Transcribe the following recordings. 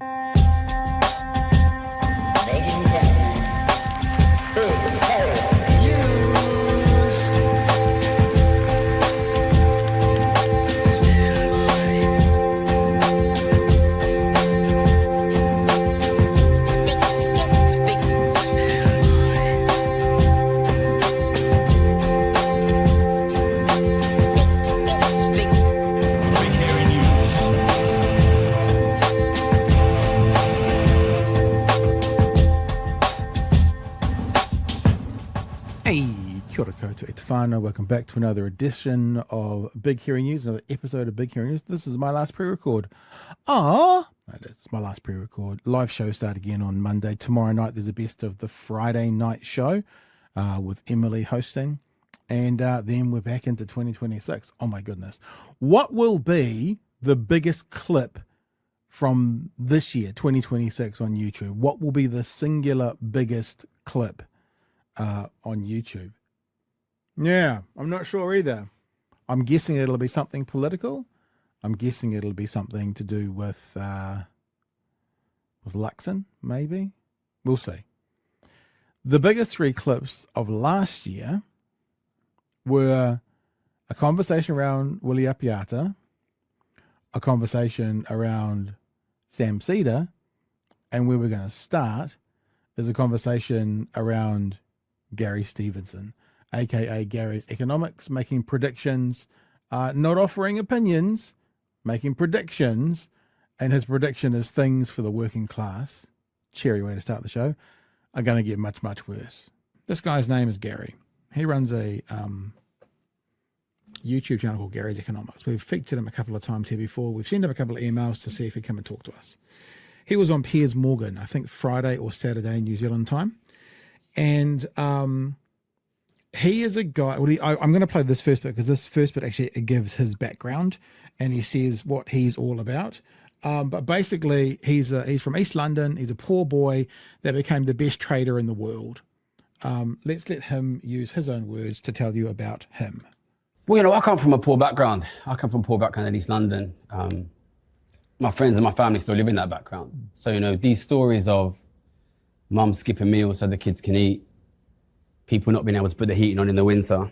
Ladies and gentlemen, big hairy news. Hey, kia ora koutou e te whānau. Welcome back to another edition of Big Hearing News, another episode of Big Hearing News. This is my last pre-record. It's my last pre-record. Live show start again on Monday. Tomorrow night there's a best of the Friday night show with Emily hosting. And then we're back into 2026. Oh my goodness. What will be the biggest clip from this year, 2026 on YouTube? What will be the singular biggest clip on YouTube? Yeah, I'm not sure either. I'm guessing it'll be something political. I'm guessing it'll be something to do with Luxon, maybe. We'll see. The biggest three clips of last year were a conversation around Willie Apiata, a conversation around Sam Seder, and where we're going to start is a conversation around Gary Stevenson, aka Gary's Economics, making predictions, not offering opinions, making predictions, and his prediction is things for the working class, cherry way to start the show, are going to get much, much worse. This guy's name is Gary. He runs a YouTube channel called Gary's Economics. We've featured him a couple of times here before. We've sent him a couple of emails to see if he'd come and talk to us. He was on Piers Morgan, I think Friday or Saturday, New Zealand time. And he is a guy, I'm going to play this first bit because this first bit actually gives his background and he says what he's all about. But basically he's from East London. He's a poor boy that became the best trader in the world. Let's let him use his own words to tell you about him. Well, you know, I come from a poor background. I come from a poor background in East London. My friends and my family still live in that background. So, you know, these stories of mum skipping meals so the kids can eat, people not being able to put the heating on in the winter,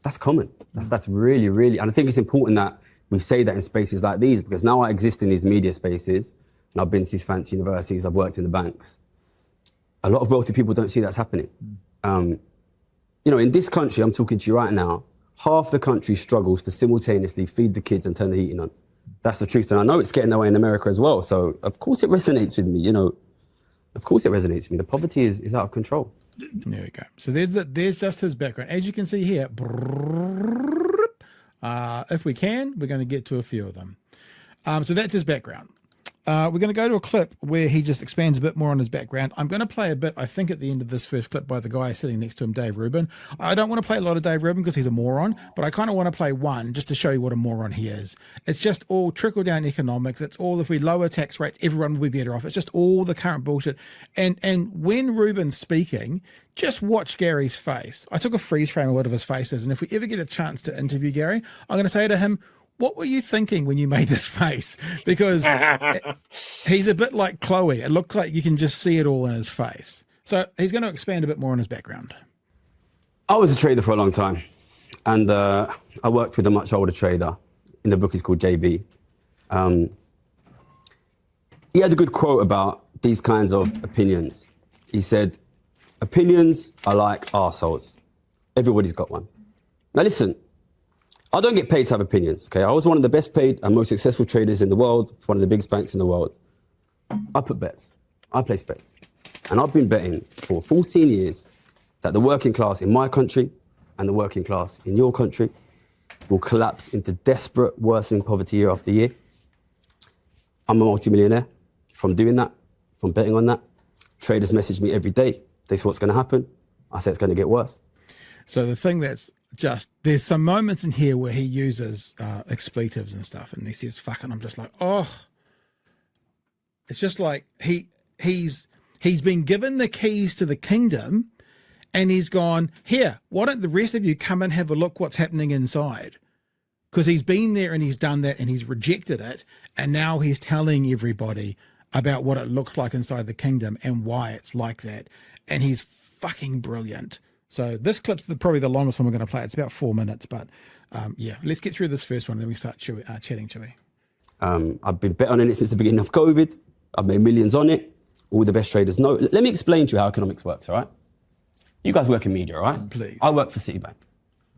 that's common. That's really, really, and I think it's important that we say that in spaces like these, because now I exist in these media spaces, and I've been to these fancy universities, I've worked in the banks. A lot of wealthy people don't see that's happening. You know, in this country, I'm talking to you right now, half the country struggles to simultaneously feed the kids and turn the heating on. That's the truth, and I know it's getting that way in America as well, so of course it resonates with me, you know. Of course it resonates with me. The poverty is out of control. There we go. So there's just his background. As you can see here, if we can, we're going to get to a few of them. So that's his background. We're going to go to a clip where he just expands a bit more on his background. I'm going to play a bit, I think, at the end of this first clip by the guy sitting next to him, Dave Rubin. I don't want to play a lot of Dave Rubin because he's a moron, but I kind of want to play one just to show you what a moron he is. It's just all trickle-down economics. It's all if we lower tax rates, everyone will be better off. It's just all the current bullshit. And when Rubin's speaking, just watch Gary's face. I took a freeze frame of what his face is, and if we ever get a chance to interview Gary, I'm going to say to him, what were you thinking when you made this face? Because he's a bit like Chloe. It looks like you can just see it all in his face. So he's going to expand a bit more on his background. I was a trader for a long time, and I worked with a much older trader. In the book, he's called JB. He had a good quote about these kinds of opinions. He said, opinions are like arseholes. Everybody's got one. Now listen, I don't get paid to have opinions, okay? I was one of the best paid and most successful traders in the world, one of the biggest banks in the world. I put bets. I place bets. And I've been betting for 14 years that the working class in my country and the working class in your country will collapse into desperate, worsening poverty year after year. I'm a multimillionaire from doing that, from betting on that. Traders message me every day. They say what's going to happen. I say it's going to get worse. So the thing that's just, there's some moments in here where he uses expletives and stuff, and he says fuck, and I'm just like, oh, it's just like he's been given the keys to the kingdom, and he's gone, here, why don't the rest of you come and have a look what's happening inside? Because he's been there and he's done that and he's rejected it, and now he's telling everybody about what it looks like inside the kingdom and why it's like that. And he's fucking brilliant. So this clip's probably the longest one we're going to play. It's about 4 minutes, but yeah, let's get through this first one and then we start chatting, Chewy. I've been bet on it since the beginning of COVID. I've made millions on it. All the best traders know. Let me explain to you how economics works, all right? You guys work in media, all right? Please. I work for Citibank.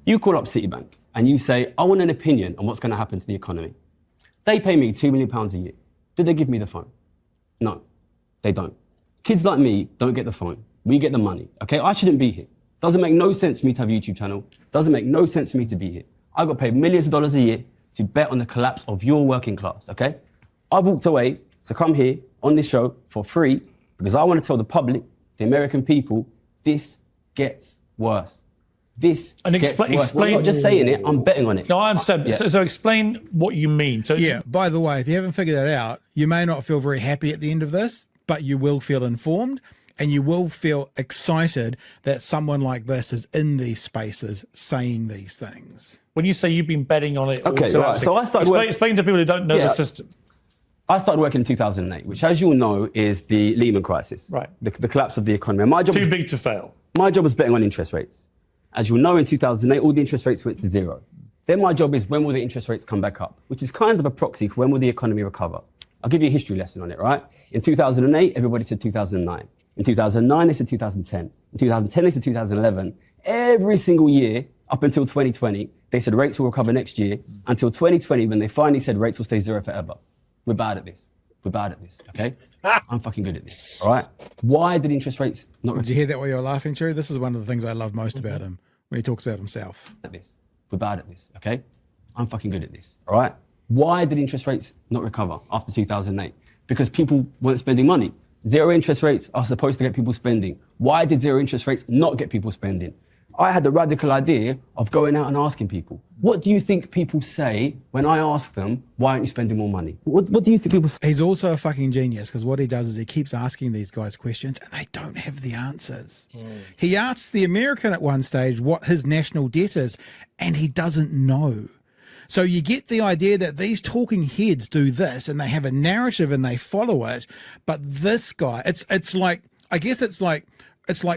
You call up Citibank and you say, I want an opinion on what's going to happen to the economy. They pay me £2 million a year. Do they give me the phone? No, they don't. Kids like me don't get the phone. We get the money, okay? I shouldn't be here. Doesn't make no sense for me to have a YouTube channel. Doesn't make no sense for me to be here. I got paid millions of dollars a year to bet on the collapse of your working class, okay? I've walked away to come here on this show for free because I want to tell the public, the American people, this gets worse. This gets worse. Explain. I'm not just saying it, I'm betting on it. No, I understand. Yeah. So explain what you mean. So Yeah, by the way, if you haven't figured that out, you may not feel very happy at the end of this, but you will feel informed and you will feel excited that someone like this is in these spaces saying these things. when you say you've been betting on it, Okay, right. So I started explain to people who don't know the system. I started working in 2008, which, as you'll know, is the Lehman crisis. Right. The collapse of the economy. And my job Too big to fail. My job was betting on interest rates. As you'll know, in 2008, all the interest rates went to zero. Then my job is when will the interest rates come back up, which is kind of a proxy for when will the economy recover. I'll give you a history lesson on it, right? In 2008, everybody said 2009. In 2009, they said 2010. In 2010, they said 2011. Every single year, up until 2020, they said rates will recover next year, until 2020, when they finally said rates will stay zero forever. We're bad at this. We're bad at this, okay? I'm fucking good at this, all right? Why did interest rates not recover? Did you hear that while you were laughing, Drew? This is one of the things I love most about him, when he talks about himself. At this. We're bad at this, okay? I'm fucking good at this, all right? Why did interest rates not recover after 2008? Because people weren't spending money. Zero interest rates are supposed to get people spending. Why did zero interest rates not get people spending? I had the radical idea of going out and asking people, what do you think people say when I ask them, why aren't you spending more money? What do you think people say? He's also a fucking genius because what he does is he keeps asking these guys questions and they don't have the answers. He asks the American at one stage what his national debt is and he doesn't know. So you get the idea that these talking heads do this and they have a narrative and they follow it. But this guy, it's like, I guess it's like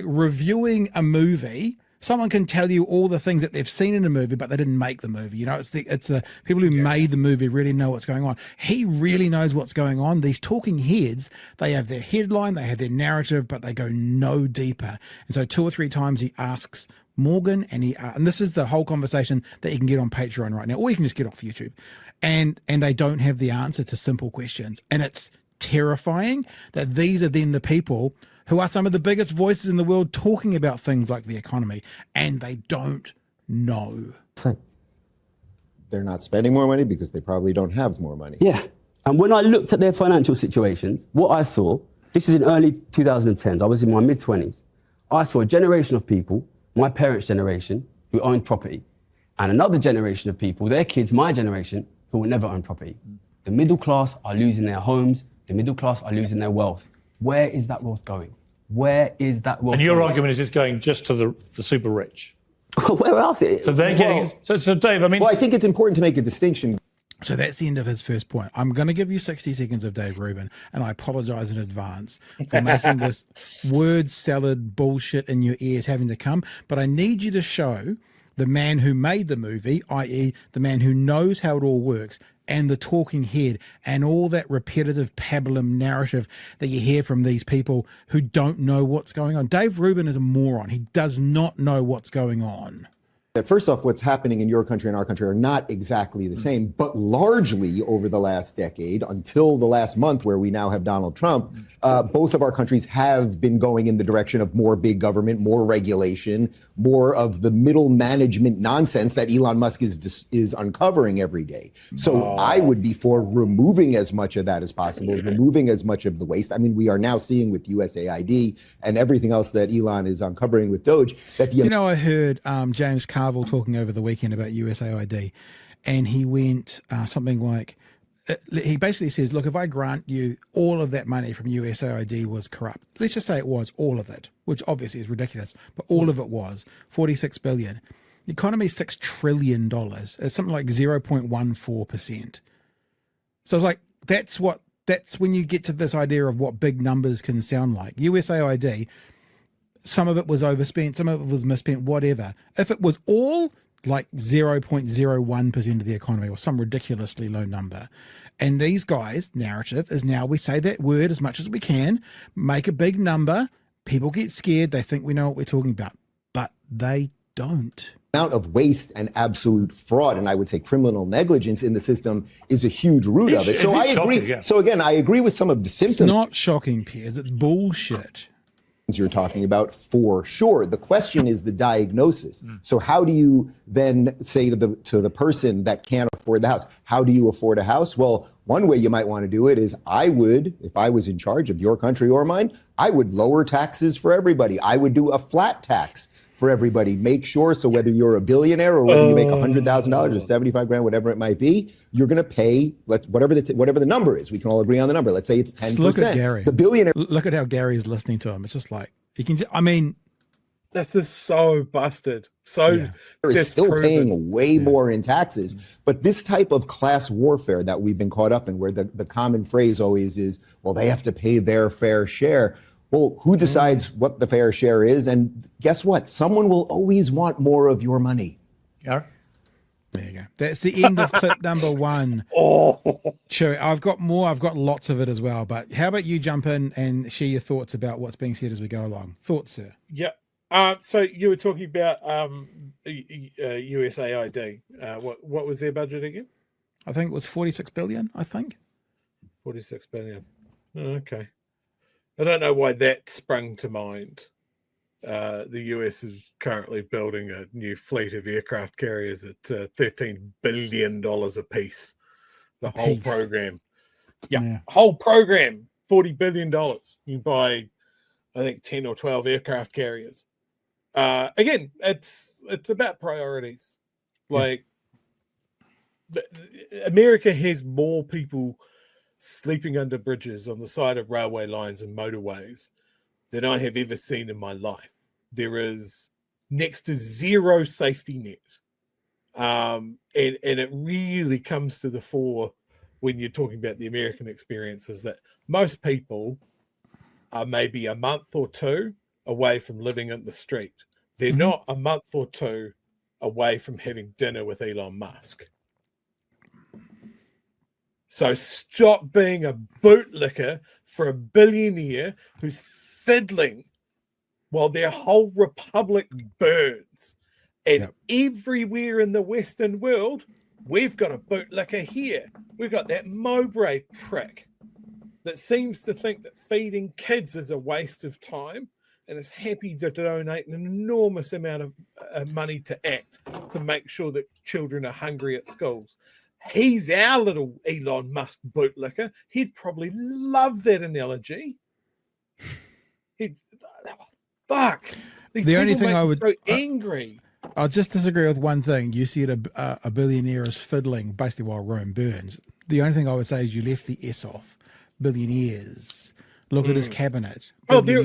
reviewing a movie. Someone can tell you all the things that they've seen in a movie, but they didn't make the movie. You know, it's the people who made the movie really know what's going on. He really knows what's going on. These talking heads, they have their headline, they have their narrative, but they go no deeper. And so 2 or 3 times he asks Morgan, and this is the whole conversation that you can get on Patreon right now, or you can just get off YouTube. And they don't have the answer to simple questions. And it's terrifying that these are then the people who are some of the biggest voices in the world talking about things like the economy, and they don't know. They're not spending more money because they probably don't have more money. Yeah. And when I looked at their financial situations, what I saw, this is in early 2010s, I was in my mid-20s. I saw a generation of people, my parents' generation, who owned property, and another generation of people, their kids, my generation, who will never own property. The middle class are losing their homes. The middle class are losing their wealth. Where is that wealth going? Where is that wealth And your going? argument is it's going just to the super rich. Where else? So they're getting... So Dave, I mean... Well, I think it's important to make a distinction. So that's the end of his first point. I'm going to give you 60 seconds of Dave Rubin, and I apologize in advance for making this word salad bullshit in your ears having to come. But I need you to show the man who made the movie, i.e. the man who knows how it all works, and the talking head and all that repetitive pablum narrative that you hear from these people who don't know what's going on. Dave Rubin is a moron. He does not know what's going on. That first off, what's happening in your country and our country are not exactly the same, but largely over the last decade, until the last month where we now have Donald Trump, both of our countries have been going in the direction of more big government, more regulation, more of the middle management nonsense that Elon Musk is uncovering every day. So I would be for removing as much of that as possible, removing as much of the waste. I mean, we are now seeing with USAID and everything else that Elon is uncovering with Doge that the... You know, I heard James Carville talking over the weekend about USAID, and he went something like, he basically says, look, if I grant you all of that money from USAID was corrupt, let's just say it was all of it, which obviously is ridiculous, but all of it was 46 billion. The economy is $6 trillion. It's something like 0.14%. So it's like, that's what that's when you get to this idea of what big numbers can sound like. USAID, some of it was overspent, some of it was misspent, whatever. If it was all like 0.01% of the economy or some ridiculously low number, and these guys' narrative is now we say that word as much as we can, make a big number, people get scared, they think we know what we're talking about, but they don't. Amount of waste and absolute fraud, and I would say criminal negligence in the system is a huge root of it. So I agree. Shocking, yeah. So again, I agree with some of the symptoms. It's not shocking, Piers. It's bullshit. You're talking about for sure. The question is the diagnosis. So how do you then say to the person that can't afford the house, how do you afford a house? Well, one way you might want to do it is I would, if I was in charge of your country or mine, I would lower taxes for everybody. I would do a flat tax for everybody. Make sure so whether you're a billionaire or whether you make $100,000 or 75 grand, whatever it might be, you're going to pay whatever the number is. We can all agree on the number. Let's say it's 10%. Look at Gary. The billionaire. Look at how Gary's listening to him. It's just like he can. I mean, this is so busted. So is still paying way more in taxes. But this type of class warfare that we've been caught up in, where the common phrase always is, well, they have to pay their fair share. Well, who decides what the fair share is? And guess what? Someone will always want more of your money. Yeah. There you go. That's the end of clip number 1. Chewy, I've got more. I've got lots of it as well. But how about you jump in and share your thoughts about what's being said as we go along? Thoughts, sir? Yeah. So you were talking about USAID. What was their budget again? I think it was 46 billion, I think. 46 billion. Okay. I don't know why that sprung to mind. The US is currently building a new fleet of aircraft carriers at $13 billion a piece. The whole program. Yeah, whole program, $40 billion. You buy, I think, 10 or 12 aircraft carriers. Again, it's about priorities. Like, America has more people sleeping under bridges on the side of railway lines and motorways than I have ever seen in my life. There is next to zero safety net. And it really comes to the fore when you're talking about the American experience, is that most people are maybe a month or two away from living in the street. They're not a month or two away from having dinner with Elon Musk. So stop being a bootlicker for a billionaire who's fiddling while their whole republic burns. And everywhere in the Western world, we've got a bootlicker here. We've got that Mowbray prick that seems to think that feeding kids is a waste of time and is happy to donate an enormous amount of money to ACT to make sure that children are hungry at schools. He's our little Elon Musk bootlicker. He'd probably love that analogy. Fuck. The only thing I would so angry. I'll just disagree with one thing. You said a billionaire is fiddling basically while Rome burns. The only thing I would say is you left the S off. Billionaires. Look at his cabinet. Oh, they're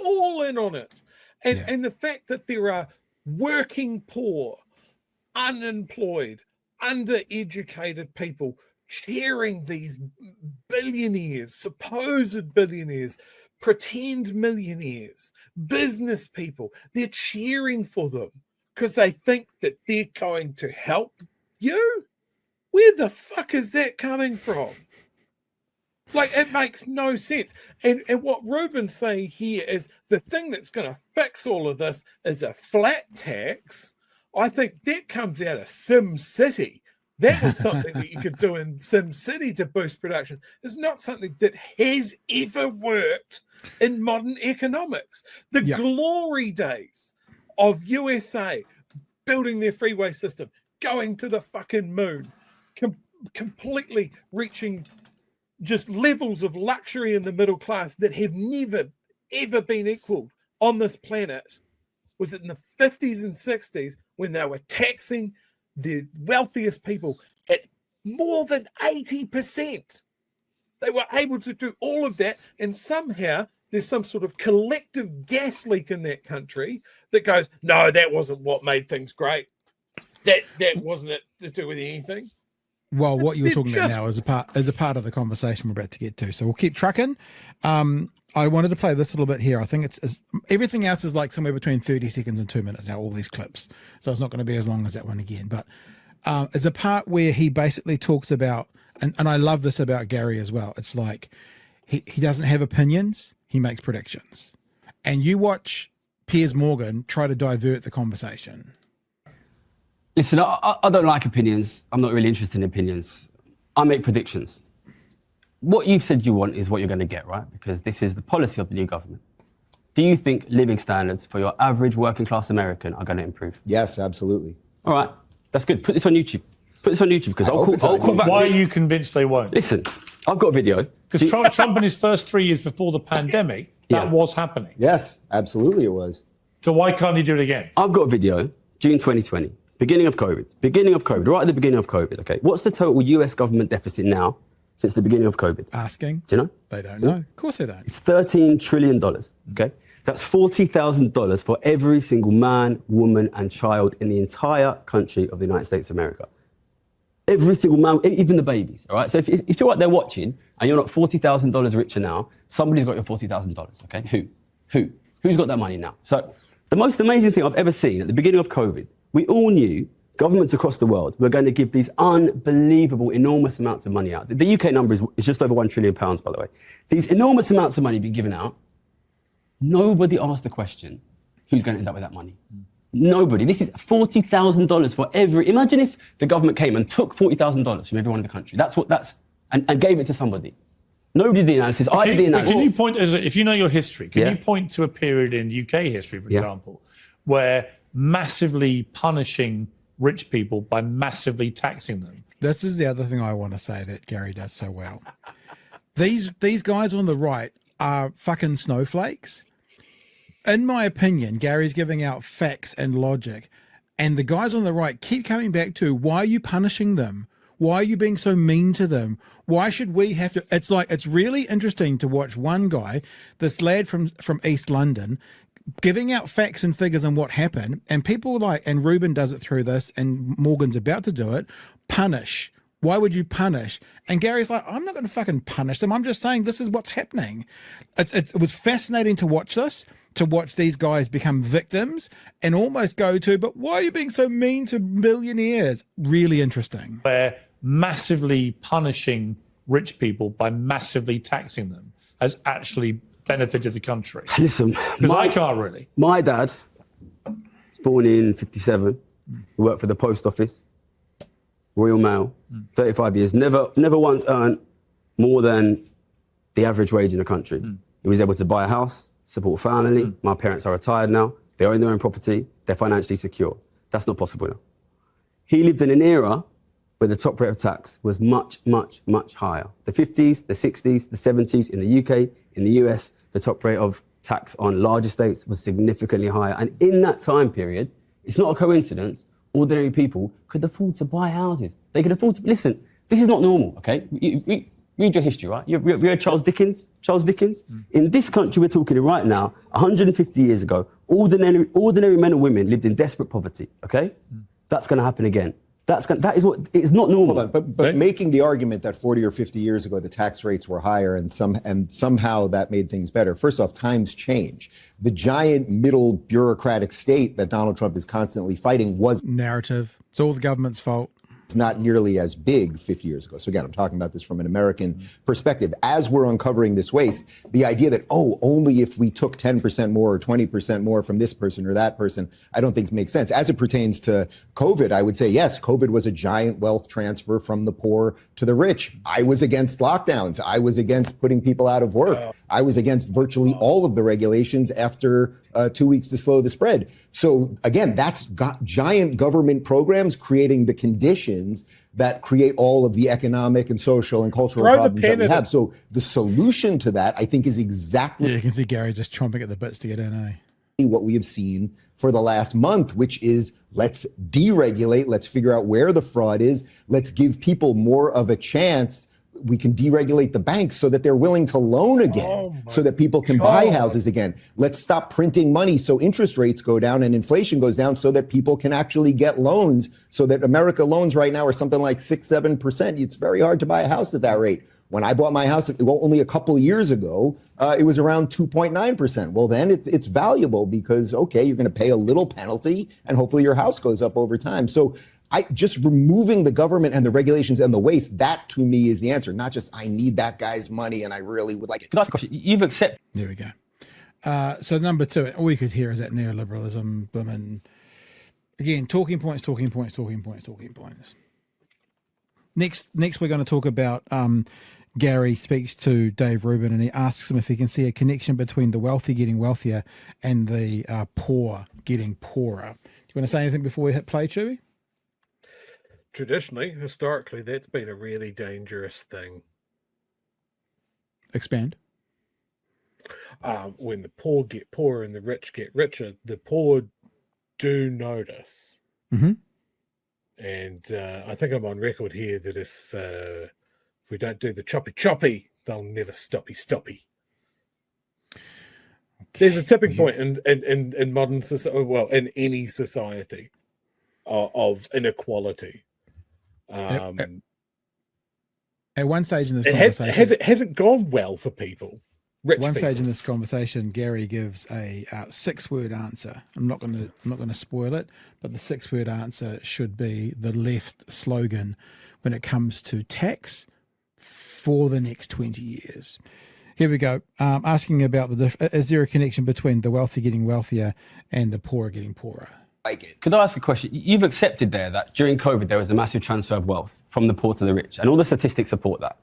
all in on it. And the fact that there are working poor, unemployed, undereducated people cheering these billionaires, supposed billionaires, pretend millionaires, business people. They're cheering for them because they think that they're going to help you. Where the fuck is that coming from? Like, it makes no sense. And what Ruben's saying here is the thing that's going to fix all of this is a flat tax. I think that comes out of Sim City. That was something that you could do in Sim City to boost production. It's not something that has ever worked in modern economics. The glory days of USA building their freeway system, going to the fucking moon, completely reaching just levels of luxury in the middle class that have never, ever been equaled on this planet, was in the 50s and 60s when they were taxing the wealthiest people at more than 80%. They were able to do all of that, and somehow there's some sort of collective gas leak in that country that goes, no, that wasn't what made things great. That wasn't it to do with anything. Well, what you were talking about just- now is a part of the conversation we're about to get to. So we'll keep trucking. I wanted to play this a little bit here. I think it's everything else is like somewhere between 30 seconds and 2 minutes now, all these clips. So it's not going to be as long as that one again. But it's a part where he basically talks about, and I love this about Gary as well. It's like he doesn't have opinions, he makes predictions. And you watch Piers Morgan try to divert the conversation. Listen, I don't like opinions. I'm not really interested in opinions. I make predictions. What you've said you want is what you're going to get, right? Because this is the policy of the new government. Do you think living standards for your average working class American are going to improve? Yes, absolutely. All right, that's good. Put this on YouTube. Put this on YouTube because I'll call back. Why are you convinced they won't? Listen, I've got a video. Because Trump in his first 3 years before the pandemic, that was happening. Yes, absolutely it was. So why can't he do it again? I've got a video, June 2020, beginning of COVID, right at the beginning of COVID, okay? What's the total US government deficit now since the beginning of COVID? Asking. Do you know? They don't know. Of course they don't. It's $13 trillion, okay? That's $40,000 for every single man, woman, and child in the entire country of the United States of America. Every single man, even the babies, all right? So if you're out there watching and you're not $40,000 richer now, somebody's got your $40,000, okay? Who? Who's got that money now? So the most amazing thing I've ever seen at the beginning of COVID, we all knew governments across the world were going to give these unbelievable, enormous amounts of money out. The UK number is just over £1 trillion, by the way. These enormous amounts of money being given out. Nobody asked the question, who's going to end up with that money? Nobody. This is $40,000 for every... Imagine if the government came and took $40,000 from everyone in the country. And gave it to somebody. Nobody did the analysis. I did the analysis. Can you point, if you know your history, can you point to a period in UK history, for example, where massively punishing rich people by massively taxing them? This is the other thing I want to say that Gary does so well. These guys on the right are fucking snowflakes. In my opinion, Gary's giving out facts and logic, and the guys on the right keep coming back to, why are you punishing them? Why are you being so mean to them? Why should we have to? It's like, it's really interesting to watch one guy, this lad from East London, giving out facts and figures on what happened, and people like, and Ruben does it through this, and Morgan's about to do it, punish. Why would you punish? And Gary's like, I'm not going to fucking punish them. I'm just saying this is what's happening. It was fascinating to watch this, to watch these guys become victims and almost go to, but why are you being so mean to millionaires? Really interesting. Where massively punishing rich people by massively taxing them has actually benefited the country. Listen, because I can't really. My dad was born in 57. He worked for the post office, Royal Mail, 35 years. Never once earned more than the average wage in the country. He was able to buy a house, support family. My parents are retired now. They own their own property. They're financially secure. That's not possible now. He lived in an era where the top rate of tax was much, much, much higher. The 50s, the 60s, the 70s, in the UK, in the US, the top rate of tax on large estates was significantly higher. And in that time period, it's not a coincidence, ordinary people could afford to buy houses. They could afford to... Listen, this is not normal, okay? Read your history, right? You read Charles Dickens? Charles Dickens? In this country we're talking right now, 150 years ago, ordinary men and women lived in desperate poverty, okay? That's going to happen again. That is what, it's not normal. Hold on, but making the argument that 40 or 50 years ago the tax rates were higher and somehow that made things better. First off, times change. The giant middle bureaucratic state that Donald Trump is constantly fighting was narrative. It's all the government's fault. It's not nearly as big 50 years ago. So again, I'm talking about this from an American perspective. As we're uncovering this waste, the idea that, only if we took 10% more or 20% more from this person or that person, I don't think makes sense. As it pertains to COVID, I would say, yes, COVID was a giant wealth transfer from the poor to the rich. I was against lockdowns. I was against putting people out of work. I was against virtually all of the regulations after 2 weeks to slow the spread. So again, that's got giant government programs creating the conditions that create all of the economic and social and cultural problems that we have. So the solution to that, I think, is exactly... Yeah, you can see Gary just chomping at the bits to get in, what we have seen for the last month, which is let's deregulate, let's figure out where the fraud is, let's give people more of a chance we can deregulate the banks so that they're willing to loan again, so that people can buy houses again. Let's stop printing money so interest rates go down and inflation goes down so that people can actually get loans, so that America loans right now are something like 6-7%. It's very hard to buy a house at that rate. When I bought my house, only a couple of years ago, it was around 2.9%. Well, then it's valuable because, okay, you're going to pay a little penalty and hopefully your house goes up over time. So just removing the government and the regulations and the waste, that to me is the answer, not just I need that guy's money and I really would like it. Can I ask a question? You've accepted. There we go. So number 2, all you could hear is that neoliberalism, boom, and again, talking points. Next, we're going to talk about Gary speaks to Dave Rubin and he asks him if he can see a connection between the wealthy getting wealthier and the poor getting poorer. Do you want to say anything before we hit play, Chewy? Traditionally, historically, that's been a really dangerous thing. Expand. When the poor get poorer and the rich get richer, the poor do notice. Mm-hmm. And I think I'm on record here that if we don't do the choppy, they'll never stoppy. Okay. There's a tipping point in modern society, well, in any society of inequality. At one stage in this conversation, it hasn't gone well for people. Stage in this conversation, Gary gives a 6-word answer. I'm not going to spoil it, but the 6-word answer should be the left slogan when it comes to tax for the next 20 years. Here we go. Asking about is there a connection between the wealthy getting wealthier and the poor getting poorer? Could I ask a question? You've accepted there that during COVID there was a massive transfer of wealth from the poor to the rich, and all the statistics support that.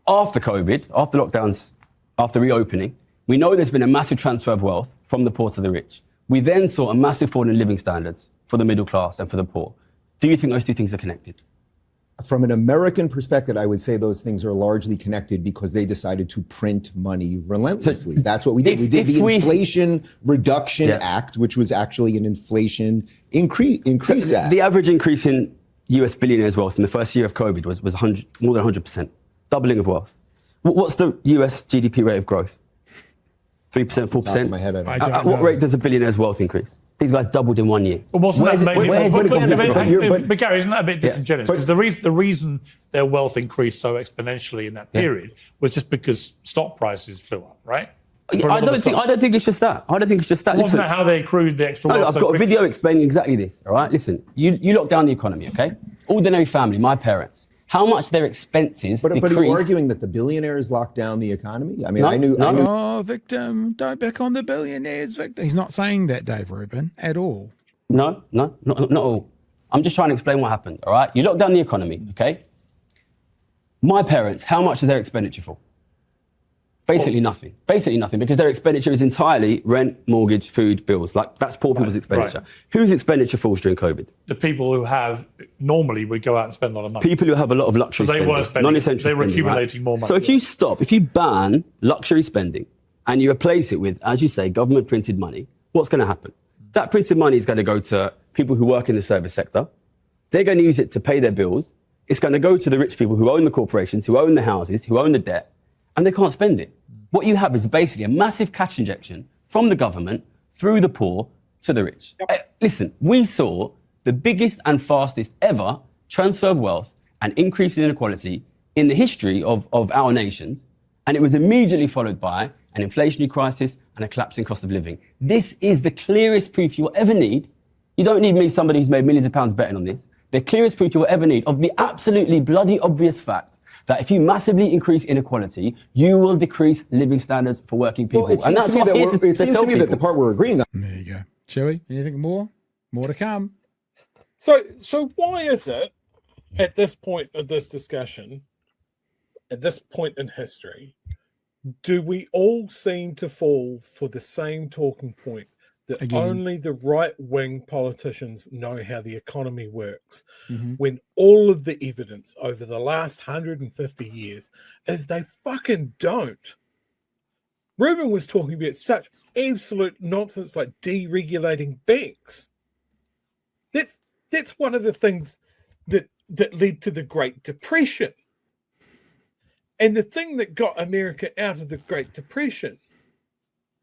After COVID, after lockdowns, after reopening, we know there's been a massive transfer of wealth from the poor to the rich. We then saw a massive fall in living standards for the middle class and for the poor. Do you think those two things are connected? From an American perspective, I would say those things are largely connected because they decided to print money relentlessly. That's what we did. We did the Inflation Reduction Act, which was actually an inflation increase act. The average increase in US billionaires' wealth in the first year of COVID was more than 100%, doubling of wealth. What's the US GDP rate of growth? 3%, 4%? My head, At what rate does a billionaire's wealth increase? These guys doubled in 1 year. But wasn't that maybe? But Gary, isn't that a bit disingenuous? Because the reason their wealth increased so exponentially in that period was just because stock prices flew up, right? I don't think it's just that. Wasn't that how they accrued the extra wealth? I've got a video explaining exactly this. All right, listen. You lock down the economy, okay? Ordinary family, my parents. How much their expenses decreased. But are you arguing that the billionaires locked down the economy? I mean, No, I knew. Oh, victim, don't back on the billionaires, victim. He's not saying that, Dave Rubin, at all. No, not all. I'm just trying to explain what happened, all right? You lock down the economy, okay? My parents, how much is their expenditure for? Basically nothing. Basically nothing, because their expenditure is entirely rent, mortgage, food, bills. Like, that's poor people's expenditure. Right. Whose expenditure falls during COVID? The people who normally would go out and spend a lot of money. People who have a lot of luxury So they spending. were spending, Non-essential they were spending, accumulating right? more money. So if you ban luxury spending and you replace it with, as you say, government printed money, what's going to happen? That printed money is going to go to people who work in the service sector. They're going to use it to pay their bills. It's going to go to the rich people who own the corporations, who own the houses, who own the debt, and they can't spend it. What you have is basically a massive cash injection from the government through the poor to the rich. Listen, we saw the biggest and fastest ever transfer of wealth and increase in inequality in the history of our nations, and it was immediately followed by an inflationary crisis and a collapse in cost of living. This is the clearest proof you will ever need. You don't need me, somebody who's made millions of pounds betting on this. The clearest proof you will ever need of the absolutely bloody obvious fact that if you massively increase inequality, you will decrease living standards for working people. Well, it seems to me that the part we're agreeing on. There you go. Joey, anything more? More to come. So why is it at this point of this discussion, at this point in history, do we all seem to fall for the same talking point that only the right-wing politicians know how the economy works, when all of the evidence over the last 150 years is they fucking don't? Ruben was talking about such absolute nonsense like deregulating banks. That's one of the things that led to the Great Depression. And the thing that got America out of the Great Depression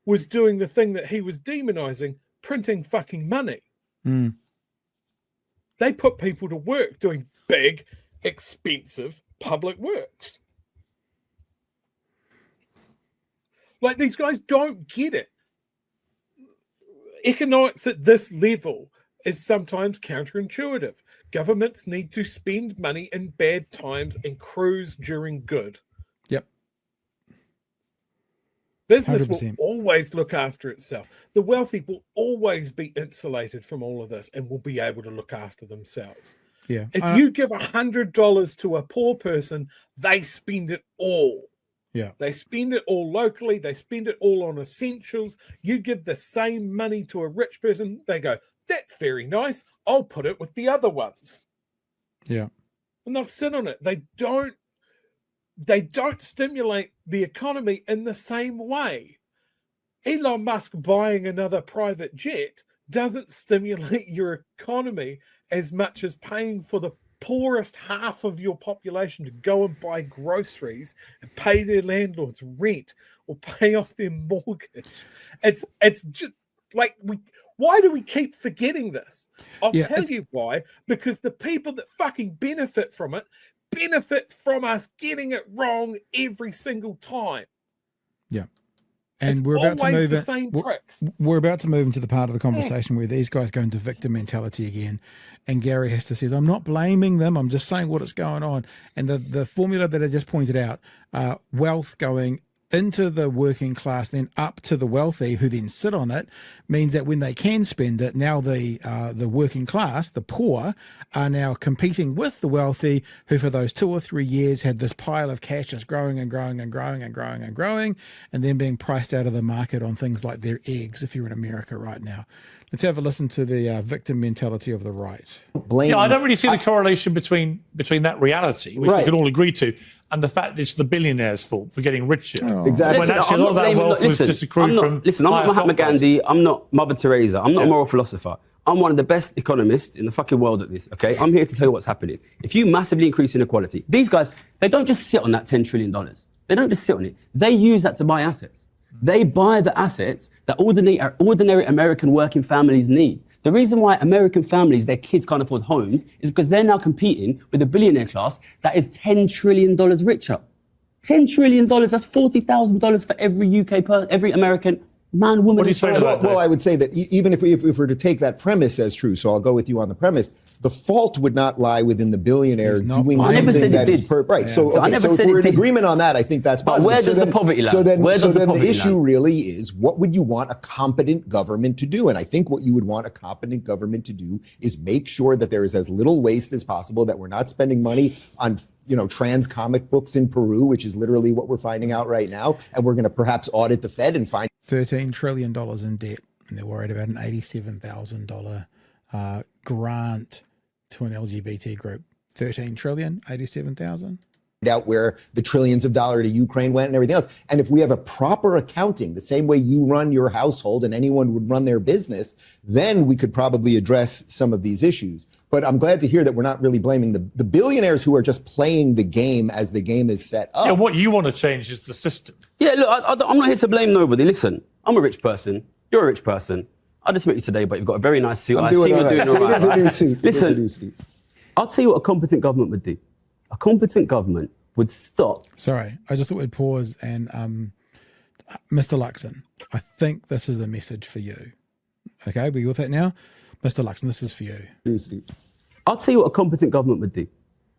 was doing the thing that he was demonizing, printing fucking money. Mm. They put people to work doing big, expensive public works. Like, these guys don't get it. Economics at this level is sometimes counterintuitive. Governments need to spend money in bad times and cruise during good. Yep. Business 100%. will always look after itself. The wealthy will always be insulated from all of this and will be able to look after themselves. Yeah. If you give $100 to a poor person, they spend it all. Yeah. They spend it all locally. They spend it all on essentials. You give the same money to a rich person, they go, that's very nice. I'll put it with the other ones. Yeah. And they'll sit on it. They don't stimulate the economy in the same way. Elon Musk buying another private jet doesn't stimulate your economy as much as paying for the poorest half of your population to go and buy groceries and pay their landlord's rent or pay off their mortgage. It's just like, why do we keep forgetting this? I'll tell you why. Because the people that fucking benefit from it benefit from us getting it wrong every single time. Yeah. And it's we're about to move the same pricks. We're about to move into the part of the conversation where these guys go into victim mentality again. And Gary has to say, I'm not blaming them. I'm just saying what is going on. And the formula that I just pointed out, wealth going into the working class, then up to the wealthy who then sit on it, means that when they can spend it, now the working class, the poor, are now competing with the wealthy who for those 2 or 3 years had this pile of cash just growing and growing and growing and growing and growing, and then being priced out of the market on things like their eggs if you're in America right now. Let's have a listen to the victim mentality of the right. Yeah, I don't really see the correlation between that reality, which we can all agree to, and the fact that it's the billionaires' fault for getting richer. Exactly. When actually a lot of that wealth was just accrued from... Listen, I'm not Mahatma Gandhi. I'm not Mother Teresa. I'm not a moral philosopher. I'm one of the best economists in the fucking world at this, okay? I'm here to tell you what's happening. If you massively increase inequality, these guys, they don't just sit on that $10 trillion. They don't just sit on it. They use that to buy assets. They buy the assets that ordinary American working families need. The reason why American families, their kids can't afford homes is because they're now competing with a billionaire class that is $10 trillion richer. $10 trillion, that's $40,000 for every American man, woman, What do you say to that? Well, I would say that even if we were to take that premise as true, so I'll go with you on the premise, the fault would not lie within the billionaire doing something that is right. So if we're in agreement on that, I think that's positive. But where does the poverty lie? So then the issue really is, what would you want a competent government to do? And I think what you would want a competent government to do is make sure that there is as little waste as possible, that we're not spending money on trans comic books in Peru, which is literally what we're finding out right now. And we're going to perhaps audit the Fed and find $13 trillion in debt. And they're worried about an $87,000 grant to an LGBT group. 13 trillion, 87,000. out where the trillions of dollars to Ukraine went and everything else. And if we have a proper accounting, the same way you run your household and anyone would run their business, then we could probably address some of these issues. But I'm glad to hear that we're not really blaming the billionaires who are just playing the game as the game is set up. Yeah, what you want to change is the system. Yeah, look, I'm not here to blame nobody. Listen, I'm a rich person. You're a rich person. I just met you today, but you've got a very nice suit. I'm doing all right. It is a new suit. Listen, I'll tell you what a competent government would do. A competent government would stop. Sorry, I just thought we'd pause and Mr. Luxon, I think this is a message for you. Okay, we with that now? Mr. Luxon, this is for you. I'll tell you what a competent government would do.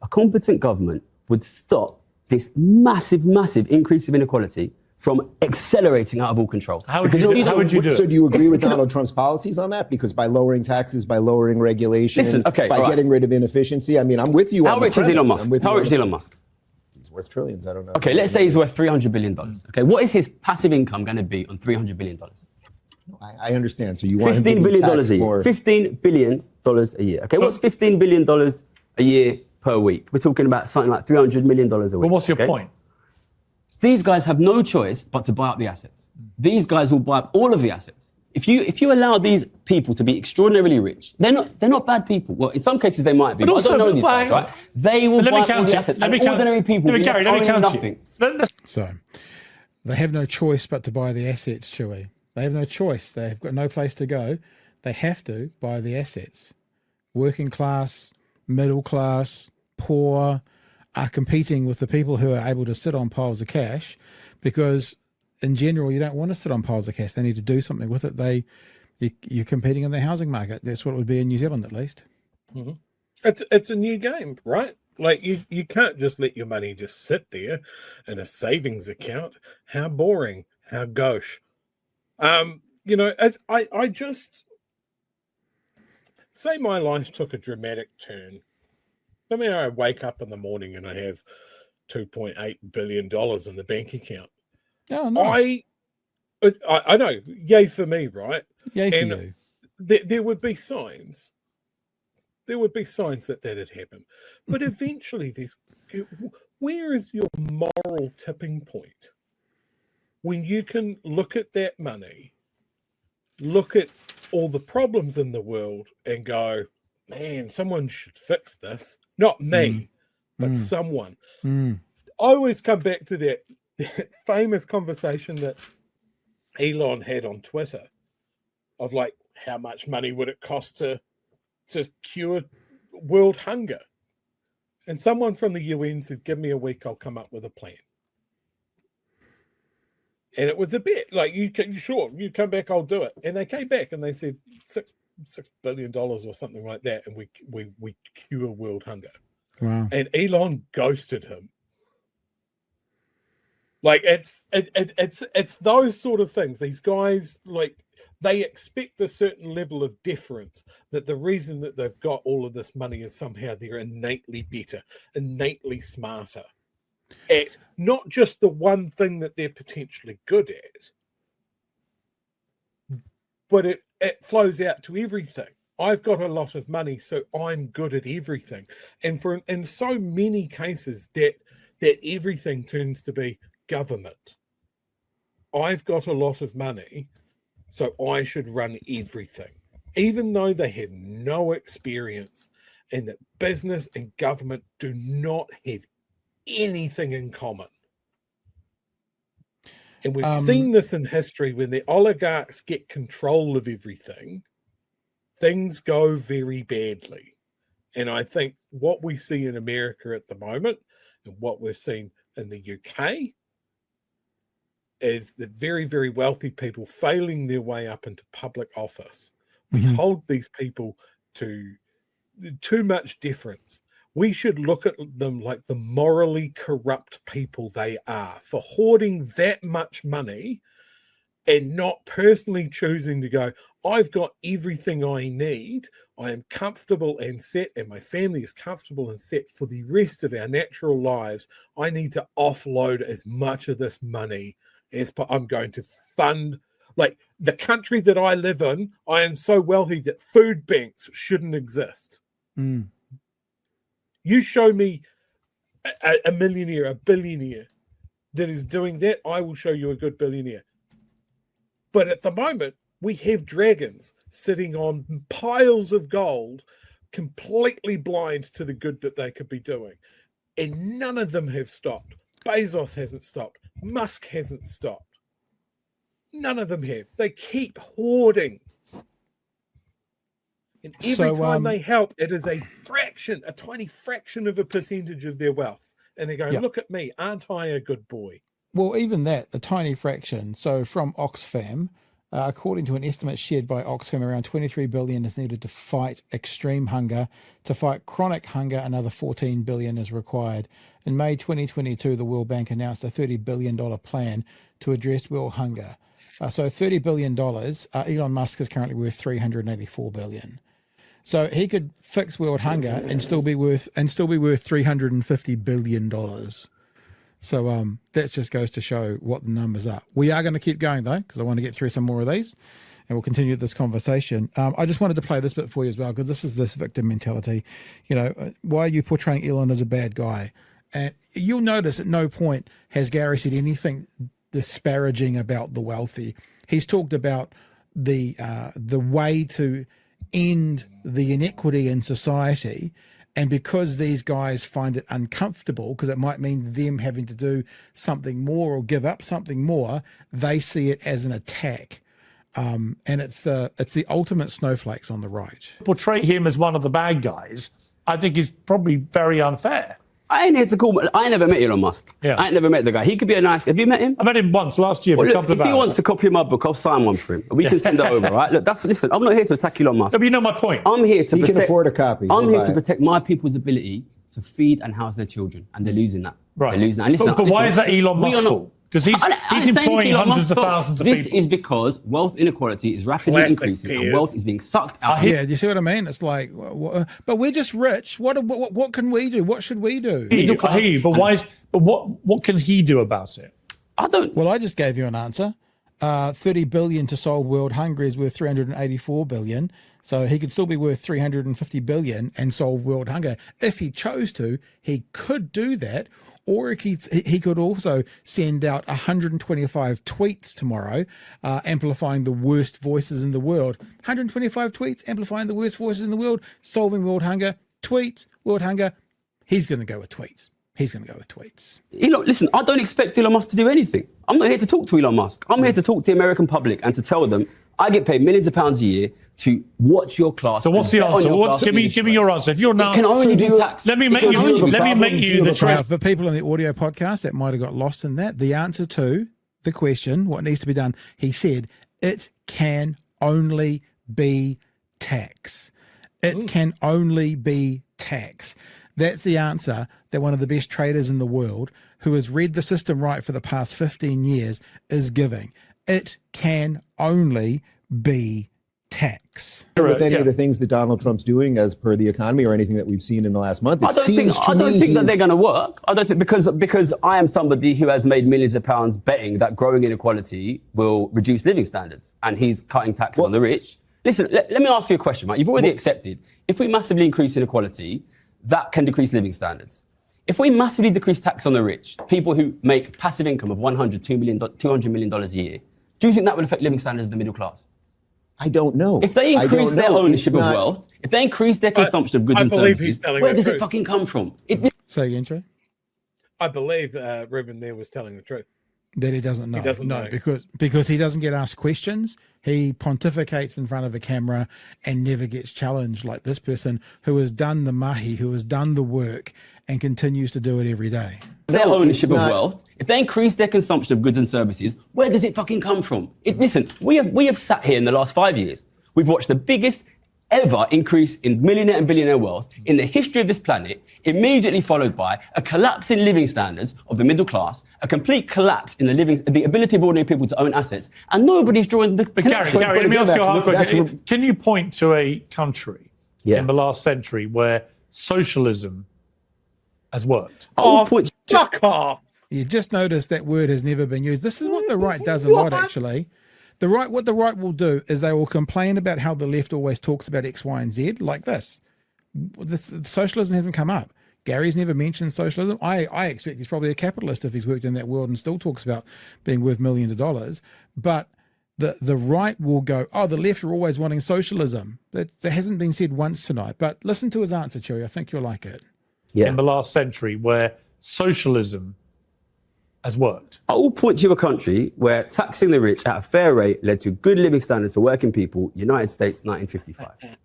A competent government would stop this massive, massive increase of inequality from accelerating out of all control. How would you do it? So do you agree with Donald Trump's policies on that? Because by lowering taxes, by lowering regulation, by getting rid of inefficiency, I mean, I'm with you How on the rich is Elon Musk? How rich is Elon Musk? He's worth trillions, I don't know. Okay, let's say he's worth $300 billion. Okay, what is his passive income going to be on $300 billion? I understand. So you want $15 billion a year. $15 billion a year. Okay, what's $15 billion a year per week? We're talking about something like $300 million a week. Well, what's your point? These guys have no choice but to buy up the assets. These guys will buy up all of the assets. If you allow these people to be extraordinarily rich, they're not bad people. Well, in some cases they might be, but also, I don't know these guys, right? They will buy all the assets, and ordinary people will own nothing. So they have no choice but to buy the assets, Chewy. They have no choice. They've got no place to go. They have to buy the assets. Working class, middle class, poor are competing with the people who are able to sit on piles of cash, because in general, you don't want to sit on piles of cash. They need to do something with it. You're competing in the housing market. That's what it would be in New Zealand, at least. Mm-hmm. It's a new game, right? Like you can't just let your money just sit there in a savings account. How boring, how gauche. I just say my life took a dramatic turn. I mean, I wake up in the morning and I have $2.8 billion in the bank account. Oh, nice. I know, yay for me, right? Yay for you. There would be signs. There would be signs that had happened. But eventually, where is your moral tipping point? When you can look at that money, look at all the problems in the world and go, man, someone should fix this. Not me, but someone. I always come back to that famous conversation that Elon had on Twitter of like, how much money would it cost to cure world hunger? And someone from the UN said, give me a week, I'll come up with a plan. And it was a bet, like, you come back, I'll do it. And they came back and they said $6 billion or something like that, and we cure world hunger. Wow. And Elon ghosted him. Like, it's those sort of things. These guys, like, they expect a certain level of deference, that the reason that they've got all of this money is somehow they're innately better, innately smarter at not just the one thing that they're potentially good at, but it flows out to everything. I've got a lot of money, so I'm good at everything. And in so many cases that everything turns to be government. I've got a lot of money, so I should run everything, even though they have no experience, and that business and government do not have anything in common. And we've seen this in history. When the oligarchs get control of everything, things go very badly. And I think what we see in America at the moment, and what we've seen in the UK, is the very, very wealthy people failing their way up into public office. We hold these people to too much deference. We should look at them like the morally corrupt people they are for hoarding that much money and not personally choosing to go, I've got everything I need. I am comfortable and set, and my family is comfortable and set for the rest of our natural lives. I need to offload as much of this money as I'm going to fund. Like, the country that I live in, I am so wealthy that food banks shouldn't exist. You show me a millionaire, a billionaire that is doing that, I will show you a good billionaire. But at the moment, we have dragons sitting on piles of gold, completely blind to the good that they could be doing. And none of them have stopped. Bezos hasn't stopped. Musk hasn't stopped. None of them have. They keep hoarding. And every time they help, it is a tiny fraction of a percentage of their wealth. And they go, look at me, aren't I a good boy? Well, even that, the tiny fraction. So from Oxfam, according to an estimate shared by Oxfam, around 23 billion is needed to fight extreme hunger. To fight chronic hunger, another 14 billion is required. In May 2022, the World Bank announced a $30 billion plan to address world hunger. So $30 billion, Elon Musk is currently worth $384 billion. So he could fix world hunger and still be worth $350 billion. So that just goes to show what the numbers are. We are going to keep going though, because I want to get through some more of these, and we'll continue this conversation. I just wanted to play this bit for you as well, because this is this victim mentality. You know, why are you portraying Elon as a bad guy? And you'll notice at no point has Gary said anything disparaging about the wealthy. He's talked about the way to end the inequity in society. And because these guys find it uncomfortable, because it might mean them having to do something more or give up something more, they see it as an attack. And it's the ultimate snowflakes on the right. Portray him as one of the bad guys, I think, is probably very unfair. I ain't here to call. I ain't never met Elon Musk. Yeah. I ain't never met the guy. He could be a nice. Have you met him? I met him once last year for Well, a look, couple of if hours. he wants to copy my book, I'll sign one for him. We can send it over, right? Look, listen. I'm not here to attack Elon Musk. No, but you know my point. I'm here to He protect. can afford a copy. I'm He'll here buy to it. protect my people's ability to feed and house their children, and they're losing that. Right. They're losing that. And listen, But why is that Elon we are Musk's not- fault? Because he's I ain't saying employing Elon hundreds Musk's of fault. thousands of This people. is because wealth inequality is rapidly Classic increasing, and Piers. wealth is being sucked out. Yeah, do you see what I mean? It's like, but we're just rich. What can we do? What should we do? I hear you, but why? But what can he do about it? I don't. Well, I just gave you an answer. 30 billion to solve world hunger is worth 384 billion. So he could still be worth 350 billion and solve world hunger. If he chose to, he could do that. Or he could also send out 125 tweets tomorrow, amplifying the worst voices in the world. 125 tweets, amplifying the worst voices in the world, solving world hunger, tweets, world hunger. He's going to go with tweets. He's going to go with tweets. Elon, listen, I don't expect Elon Musk to do anything. I'm not here to talk to Elon Musk. I'm here to talk to the American public and to tell them I get paid millions of pounds a year to watch your class. So what's the answer? Give me your answer. If you're now, It can only be taxed. let me make you the Now, truth. for people in the audio podcast that might have got lost in that, the answer to the question, what needs to be done, he said, it can only be tax. It can only be tax. That's the answer that one of the best traders in the world, who has read the system right for the past 15 years, is giving. It can only be tax. With any of the things that Donald Trump's doing as per the economy or anything that we've seen in the last month, I don't think that they're going to work. I don't think because I am somebody who has made millions of pounds betting that growing inequality will reduce living standards, and he's cutting taxes on the rich. Listen, let me ask you a question, Mike. You've already accepted if we massively increase inequality, that can decrease living standards. If we massively decrease tax on the rich, people who make passive income of $200 million a year, do you think that will affect living standards of the middle class? I don't know. If they increase their ownership of wealth, if they increase their consumption of goods and services, where does it fucking come from? Say again, Trey? I believe Ruben there was telling the truth. That he doesn't know. He doesn't know. Because he doesn't get asked questions. He pontificates in front of a camera and never gets challenged, like this person who has done the mahi, who has done the work and continues to do it every day. Their ownership of wealth, if they increase their consumption of goods and services, where does it fucking come from? Listen, we have sat here in the last 5 years. We've watched the biggest ever increase in millionaire and billionaire wealth in the history of this planet, immediately followed by a collapse in living standards of the middle class, a complete collapse in the ability of ordinary people to own assets, and nobody's drawing the connection. Gary, let me ask you a hard question. Can you point to a country in the last century where socialism has worked? Fuck off. You just notice that word has never been used. This is what the right does a lot, actually. What the right will do is they will complain about how the left always talks about X, Y, and Z like this. Socialism hasn't come up. Gary's never mentioned socialism. I expect he's probably a capitalist if he's worked in that world and still talks about being worth millions of dollars. But the right will go, oh, the left are always wanting socialism. That hasn't been said once tonight. But listen to his answer, Chewy. I think you'll like it. Yeah. In the last century where socialism has worked. I will point to a country where taxing the rich at a fair rate led to good living standards for working people, United States, 1955.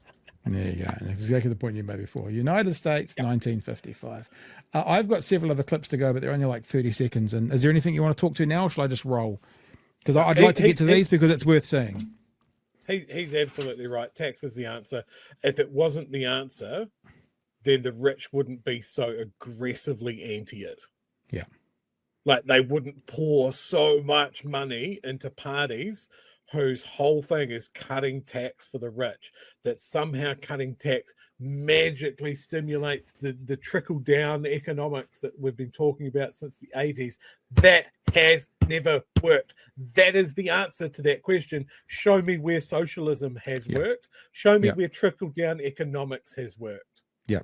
There you go. That's exactly the point you made before. United States, 1955. I've got several other clips to go, but they're only like 30 seconds. And is there anything you want to talk to now, or shall I just roll? Because I'd like to get to these because it's worth seeing. He's absolutely right. Tax is the answer. If it wasn't the answer, then the rich wouldn't be so aggressively anti it. Yeah. Like they wouldn't pour so much money into parties whose whole thing is cutting tax for the rich, that somehow cutting tax magically stimulates the trickle-down economics that we've been talking about since the 80s. That has never worked. That is the answer to that question. Show me where socialism has worked. Show me where trickle-down economics has worked. Yeah,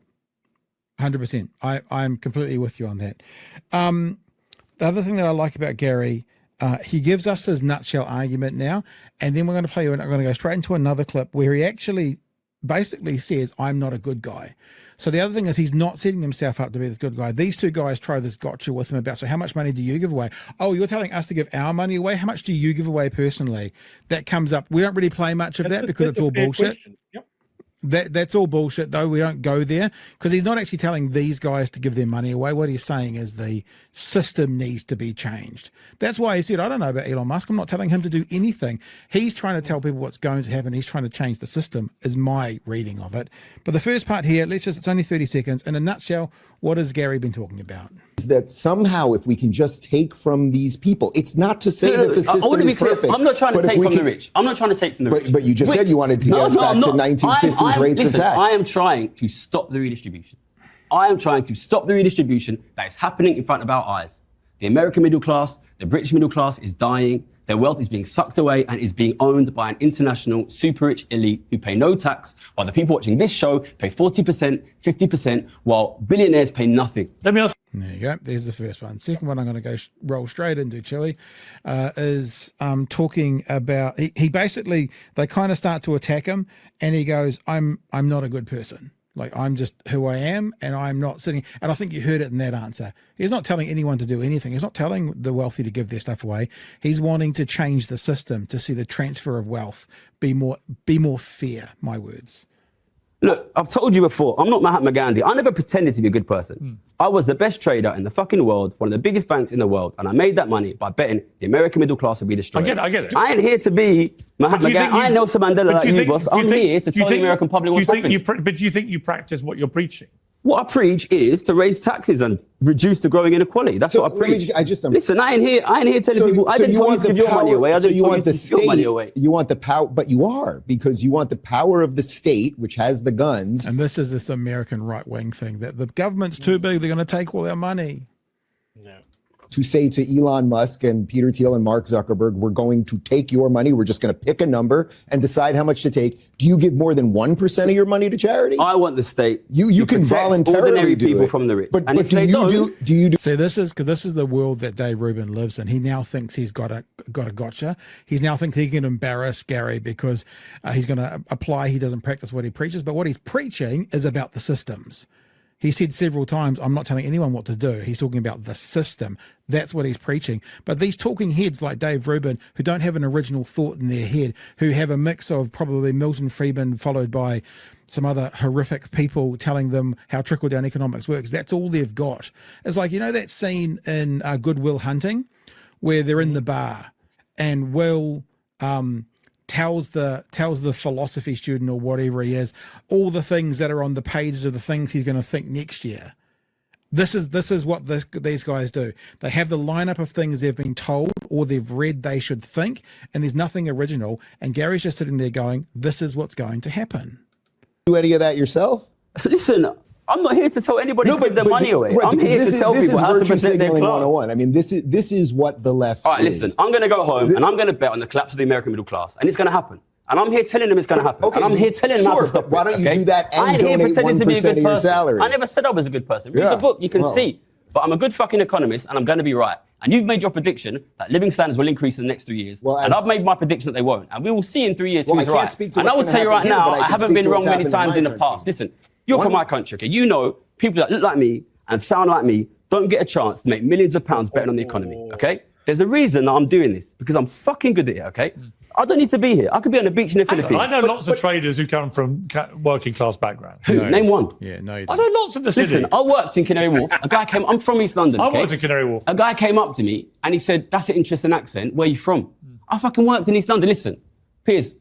100%. I'm completely with you on that. The other thing that I like about Gary He gives us his nutshell argument now, and then we're going to play. I'm going to go straight into another clip where he actually basically says, "I'm not a good guy." So the other thing is he's not setting himself up to be this good guy. These two guys try this gotcha with him about, so how much money do you give away? Oh, you're telling us to give our money away? How much do you give away personally? That comes up. We don't really play much of that because it's all bullshit. Yep. That's all bullshit, though. We don't go there because he's not actually telling these guys to give their money away. What he's saying is the system needs to be changed. That's why he said, I don't know about Elon Musk. I'm not telling him to do anything. He's trying to tell people what's going to happen. He's trying to change the system, is my reading of it. But the first part here, it's only 30 seconds. In a nutshell, what has Gary been talking about? That somehow, if we can just take from these people, it's not to say that the system I want to be is clear. perfect. I'm not trying to but take if we from the can- rich. I'm not trying to take from the rich. But you just said you wanted to get us back to 1950s rates of tax. I am trying to stop the redistribution. I am trying to stop the redistribution that is happening in front of our eyes. The American middle class, the British middle class is dying. Their wealth is being sucked away and is being owned by an international super rich elite who pay no tax, while the people watching this show pay 40%, 50%, while billionaires pay nothing. Let me ask. There you go. There's the first one. Second one I'm going to go roll straight into, Chili, is talking about, he basically, they kind of start to attack him and he goes, I'm not a good person. Like, I'm just who I am, and I'm not sitting. And I think you heard it in that answer. He's not telling anyone to do anything. He's not telling the wealthy to give their stuff away. He's wanting to change the system to see the transfer of wealth be more fair, my words. Look, I've told you before, I'm not Mahatma Gandhi. I never pretended to be a good person. I was the best trader in the fucking world, one of the biggest banks in the world, and I made that money by betting the American middle class would be destroyed. I get it. I ain't here to be Mahatma Gandhi. I ain't Nelson Mandela like you, boss. I'm here to tell the American public what's happening. But do you think you practice what you're preaching? What I preach is to raise taxes and reduce the growing inequality. That's what I preach. Listen, I ain't here telling people. I didn't tell you to give your money away. I didn't tell you to give your money away. You want the power, but you are, because you want the power of the state, which has the guns. And this is this American right-wing thing that the government's too big. They're going to take all our money. To say to Elon Musk and Peter Thiel and Mark Zuckerberg, we're going to take your money. We're just going to pick a number and decide how much to take. Do you give more than 1% of your money to charity? I want the state. You can voluntarily ordinary do people it. from the rich. But And if do they you don't, do? See, this is the world that Dave Rubin lives in. He now thinks he's got a gotcha. He now thinks he can embarrass Gary because he's going to apply. He doesn't practice what he preaches, but what he's preaching is about the systems. He said several times, I'm not telling anyone what to do. He's talking about the system. That's what he's preaching. But these talking heads like Dave Rubin, who don't have an original thought in their head, who have a mix of probably Milton Friedman followed by some other horrific people telling them how trickle-down economics works, that's all they've got. It's like, you know that scene in Good Will Hunting where they're in the bar and Will tells the philosophy student or whatever he is all the things that are on the pages of the things he's going to think next year. This is what these guys do. They have the lineup of things they've been told or they've read they should think, and there's nothing original. And Gary's just sitting there going, this is what's going to happen. Do any of that yourself? Listen, I'm not here to tell anybody to give their money away. Right, I'm here to tell people how to protect their class. 101. I mean, this is what the left All right, is. listen, I'm going to go home and I'm going to bet on the collapse of the American middle class, and it's going to happen. And I'm here telling them it's going to happen. Okay, and I'm here telling them how to stop it. Why don't you do that and I ain't here donate pretending to be a 1% good of your person. salary? I never said I was a good person. Read the book, you can see. But I'm a good fucking economist, and I'm going to be right. And you've made your prediction that living standards will increase in the next 3 years. And I've made my prediction that they won't. And we will see in 3 years who's right. And I will tell you right now, I haven't been wrong many times in the past. Listen, you're from my country, okay? You know people that look like me and sound like me don't get a chance to make millions of pounds betting on the economy, okay? There's a reason that I'm doing this, because I'm fucking good at it, okay? I don't need to be here. I could be on the beach in the Philippines. I know lots of traders who come from working class backgrounds. Who? No. Name one. Yeah, no, you I don't. know lots in the city. Listen, I worked in Canary Wharf. I'm from East London, okay? I worked in Canary Wharf. A guy came up to me and he said, that's an interesting accent. Where are you from? I fucking worked in East London. Listen, Piers.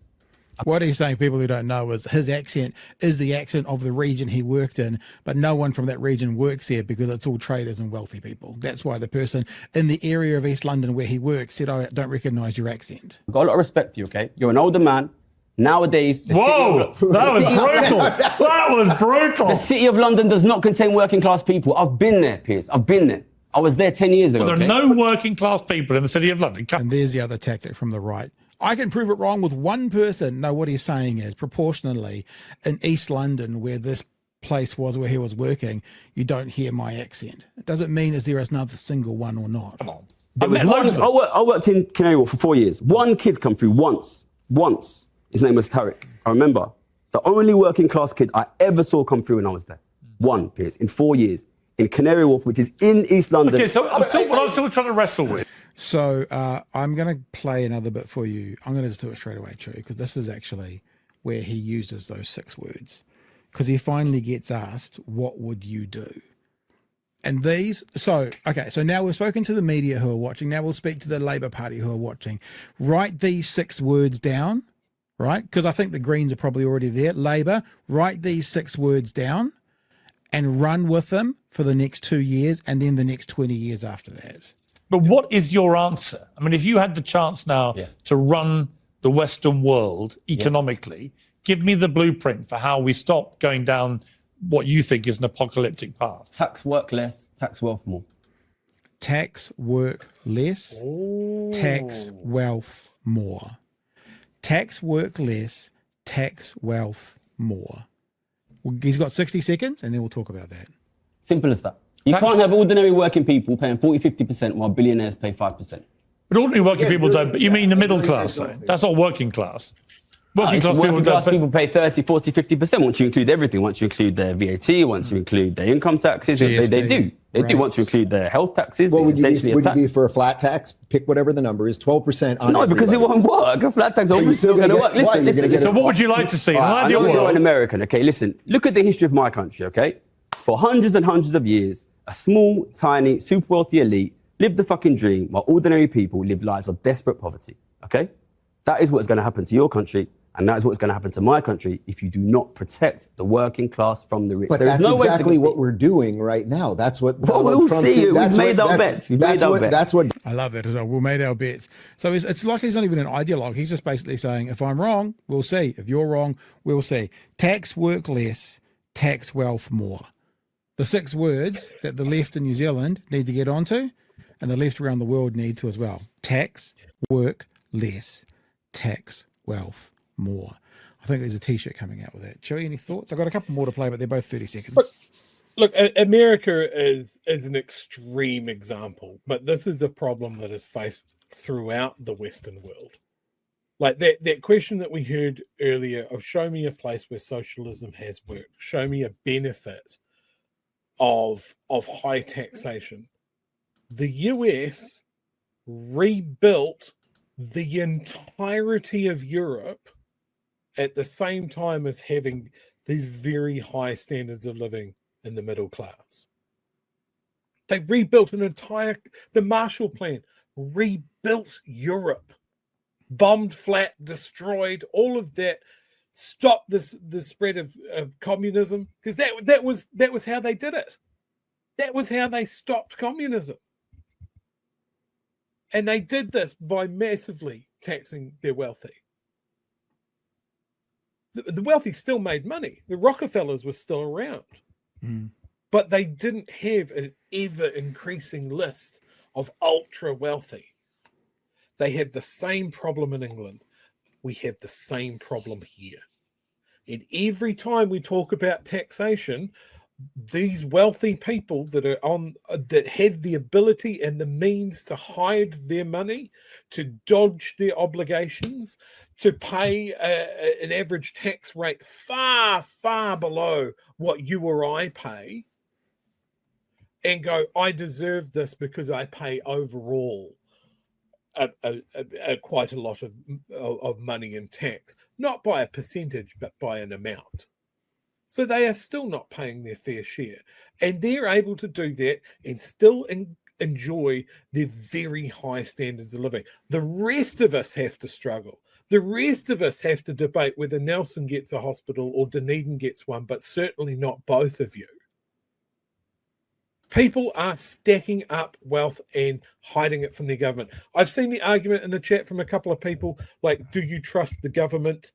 What he's saying, people who don't know, is his accent is the accent of the region he worked in, but no one from that region works there because it's all traders and wealthy people. That's why the person in the area of East London where he works said, I don't recognise your accent. I've got a lot of respect for you, okay? You're an older man. Nowadays, Whoa, that was brutal. That was brutal. The city of London does not contain working class people. I've been there, Piers. I've been there. I was there 10 years ago. Well, there are no working class people in the city of London. And there's the other tactic from the right. I can prove it wrong with one person. No, what he's saying is proportionally in East London, where this place was where he was working, you don't hear my accent. It doesn't mean is there another single one or not. Come on. There was met loads one, of them. I worked in Canary Wharf for 4 years. One kid come through once. His name was Tariq. I remember. The only working class kid I ever saw come through when I was there. One, Piers, in 4 years. In Canary Wharf, which is in East London. Okay, so what I'm still trying to wrestle with. So I'm going to play another bit for you. I'm going to just do it straight away, Chewy, because this is actually where he uses those 6 words. Because he finally gets asked, what would you do? And so now we've spoken to the media who are watching. Now we'll speak to the Labour Party who are watching. Write these 6 words down, right? Because I think the Greens are probably already there. Labour, write these 6 words down and run with them for the next 2 years and then the next 20 years after that. But what is your answer? I mean, if you had the chance now to run the Western world economically, give me the blueprint for how we stop going down what you think is an apocalyptic path. Tax work less, tax wealth more. Tax work less, tax wealth more. Tax work less, tax wealth more. He's got 60 seconds and then we'll talk about that. Simple as that. You can't have ordinary working people paying 40-50% while billionaires pay 5%. But ordinary working people don't. But you mean the middle class, though? That's not working class. Working class people pay 30, 40, 50% once you include everything. Once you include their VAT, once you include their income taxes, GST, they do. They do. Once you include their health taxes, What it's would you essentially be for a flat tax? Pick whatever the number is, 12% on No, because it won't work. A flat tax obviously not going to work. Listen. So what would you like to see? I know you're an American, okay? Listen, look at the history of my country, okay? For hundreds and hundreds of years, a small, tiny, super wealthy elite lived the fucking dream while ordinary people live lives of desperate poverty, okay? That is what's going to happen to your country, and that is what's going to happen to my country if you do not protect the working class from the rich. But that's exactly what we're doing right now. That's what we'll see. We've made our bets. That's what. I love that. We made our bets. So it's like he's not even an ideologue. He's just basically saying, if I'm wrong, we'll see. If you're wrong, we'll see. Tax work less, tax wealth more. The 6 words that the left in New Zealand need to get onto and the left around the world need to as well. Tax work less, tax wealth more. I think there's a T-shirt coming out with that. Chewy, any thoughts? I've got a couple more to play, but they're both 30 seconds. Look, America is an extreme example, but this is a problem that is faced throughout the Western world. Like that question that we heard earlier of show me a place where socialism has worked. Show me a benefit of high taxation. The US rebuilt the entirety of Europe at the same time as having these very high standards of living in the middle class. They rebuilt the Marshall Plan rebuilt Europe, bombed flat, destroyed all of that, stopped the spread of communism, because that was how they did it. That was how they stopped communism. And they did this by massively taxing their wealthy. The wealthy still made money. The Rockefellers were still around. But they didn't have an ever-increasing list of ultra-wealthy. They had the same problem in England. We have the same problem here. And every time we talk about taxation, these wealthy people that have the ability and the means to hide their money, to dodge their obligations, to pay an average tax rate far, far below what you or I pay, and go, I deserve this because I pay overall quite a lot of money in tax, not by a percentage, but by an amount. So they are still not paying their fair share. And they're able to do that and still enjoy their very high standards of living. The rest of us have to struggle. The rest of us have to debate whether Nelson gets a hospital or Dunedin gets one, but certainly not both of you. People are stacking up wealth and hiding it from their government. I've seen the argument in the chat from a couple of people, like, do you trust the government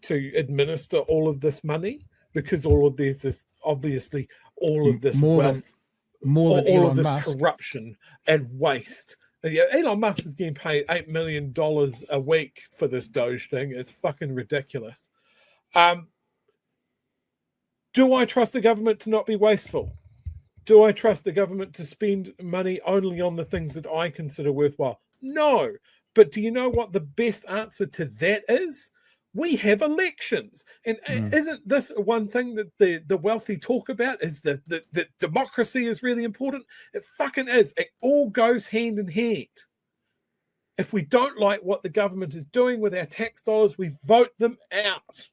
to administer all of this money? Because all of this is obviously all of this wealth, more than all Elon of this Musk. corruption and waste. And, Elon Musk is getting paid $8 million a week for this Doge thing. It's fucking ridiculous. Do I trust the government to not be wasteful? Do I trust the government to spend money only on the things that I consider worthwhile? No. But do you know what the best answer to that is? We have elections. And isn't this one thing that the wealthy talk about, is that democracy is really important? It fucking is. It all goes hand in hand. If we don't like what the government is doing with our tax dollars, we vote them out.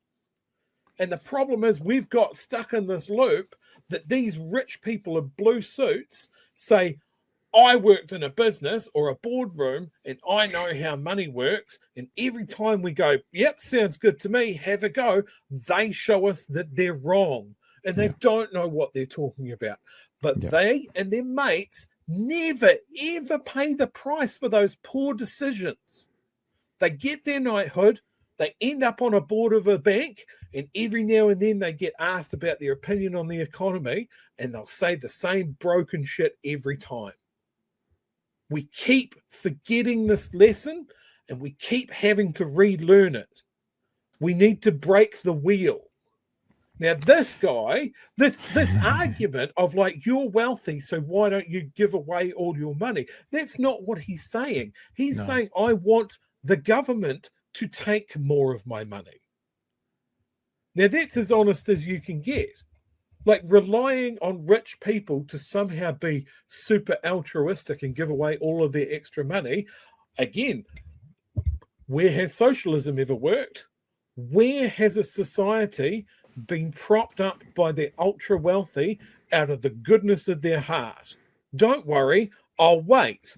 And the problem is we've got stuck in this loop that these rich people in blue suits say, I worked in a business or a boardroom and I know how money works. And every time we go, yep, sounds good to me, have a go, they show us that they're wrong. And they don't know what they're talking about. But they and their mates never, ever pay the price for those poor decisions. They get their knighthood, they end up on a board of a bank, and every now and then they get asked about their opinion on the economy, and they'll say the same broken shit every time. We keep forgetting this lesson, and we keep having to relearn it. We need to break the wheel. Now, this guy, this argument of like, you're wealthy, so why don't you give away all your money? That's not what he's saying. He's saying, I want the government to take more of my money. Now, that's as honest as you can get. Like, relying on rich people to somehow be super altruistic and give away all of their extra money. Again, where has socialism ever worked? Where has a society been propped up by the ultra wealthy out of the goodness of their heart? Don't worry, I'll wait.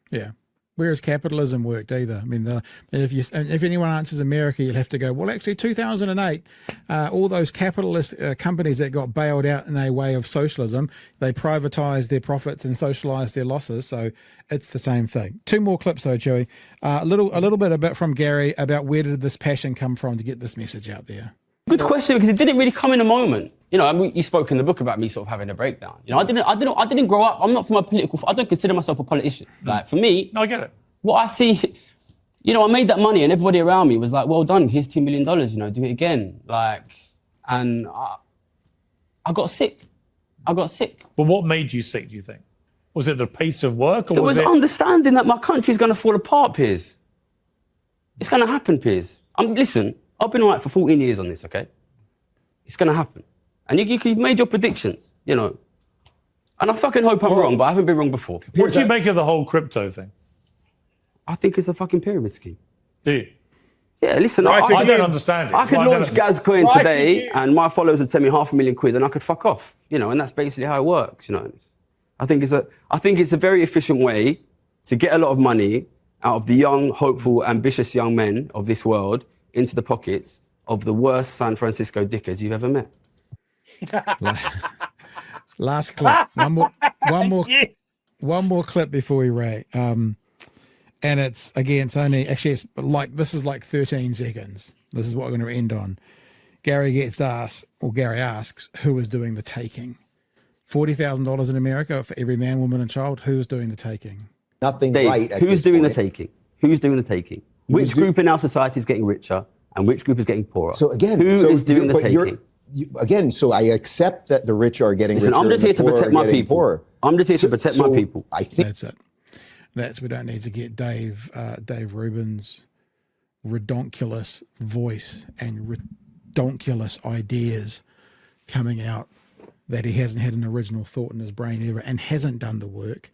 Yeah. Whereas capitalism worked either. I mean, if anyone answers America, you'll have to go, well, actually, 2008, all those capitalist companies that got bailed out in a way of socialism, they privatized their profits and socialized their losses. So it's the same thing. Two more clips, though, Chewy. A little bit from Gary about where did this passion come from to get this message out there. Good question, because it didn't really come in a moment. You know, I mean, you spoke in the book about me sort of having a breakdown. You know, I didn't grow up. I'm not from a political. I don't consider myself a politician. Like, for me, No, I get it. what I see, you know, I made that money, and everybody around me was like, "Well done, here's $2 million. You know, do it again." Like, and I got sick. But what made you sick, do you think? Was it the pace of work, or It was understanding that my country's going to fall apart, Piers. It's going to happen, Piers. Listen, I've been all right for 14 years on this, okay? It's going to happen. And you've made your predictions, you know. And I fucking hope I'm wrong, but I haven't been wrong before. What do you make of the whole crypto thing? I think it's a fucking pyramid scheme. Do you? Yeah, listen, I don't understand it. I could Well, launch Gazcoin today and my followers would send me £500,000 and I could fuck off, you know, and that's basically how it works, you know. I think it's a very efficient way to get a lot of money out of the young, hopeful, ambitious young men of this world into the pockets of the worst San Francisco dickheads you've ever met. Last clip. One more clip before we rate. And it's like, this is like 13 seconds. This is what we're going to end on. Gary asks, who is doing the taking? $40,000 in America for every man, woman, and child. Who's doing the taking? Nothing Dave, right. Who's doing the taking? Who's doing the taking? Which group in our society is getting richer and which group is getting poorer? So again, who is doing the taking? So I accept that the rich are getting richer. I'm just here to protect my people. Poorer. I'm just here to protect my people. I think that's it. We don't need to get Dave Rubin's redonkulous voice and redonkulous ideas coming out that he hasn't had an original thought in his brain ever and hasn't done the work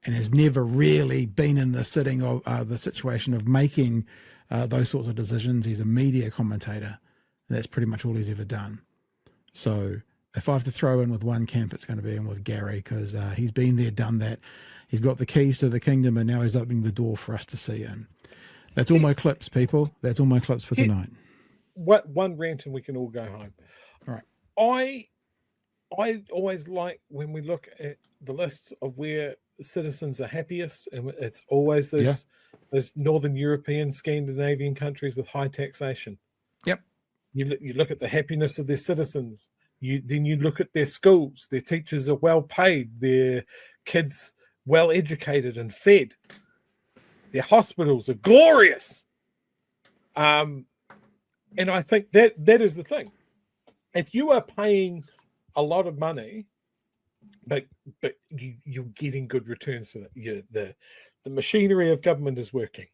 and has never really been in the situation of making those sorts of decisions. He's a media commentator, and that's pretty much all he's ever done. So if I have to throw in with one camp, it's going to be in with Gary, because he's been there, done that. He's got the keys to the kingdom, and now he's opening the door for us to see in. That's all my clips, people. That's all my clips for tonight. One rant and we can all go home. All right. I always like when we look at the lists of where citizens are happiest, and it's always those Northern European, Scandinavian countries with high taxation. Yep. You look at the happiness of their citizens. Then you look at their schools. Their teachers are well paid. Their kids well educated and fed. Their hospitals are glorious. And I think that is the thing. If you are paying a lot of money but you're getting good returns for that. The machinery of government is working.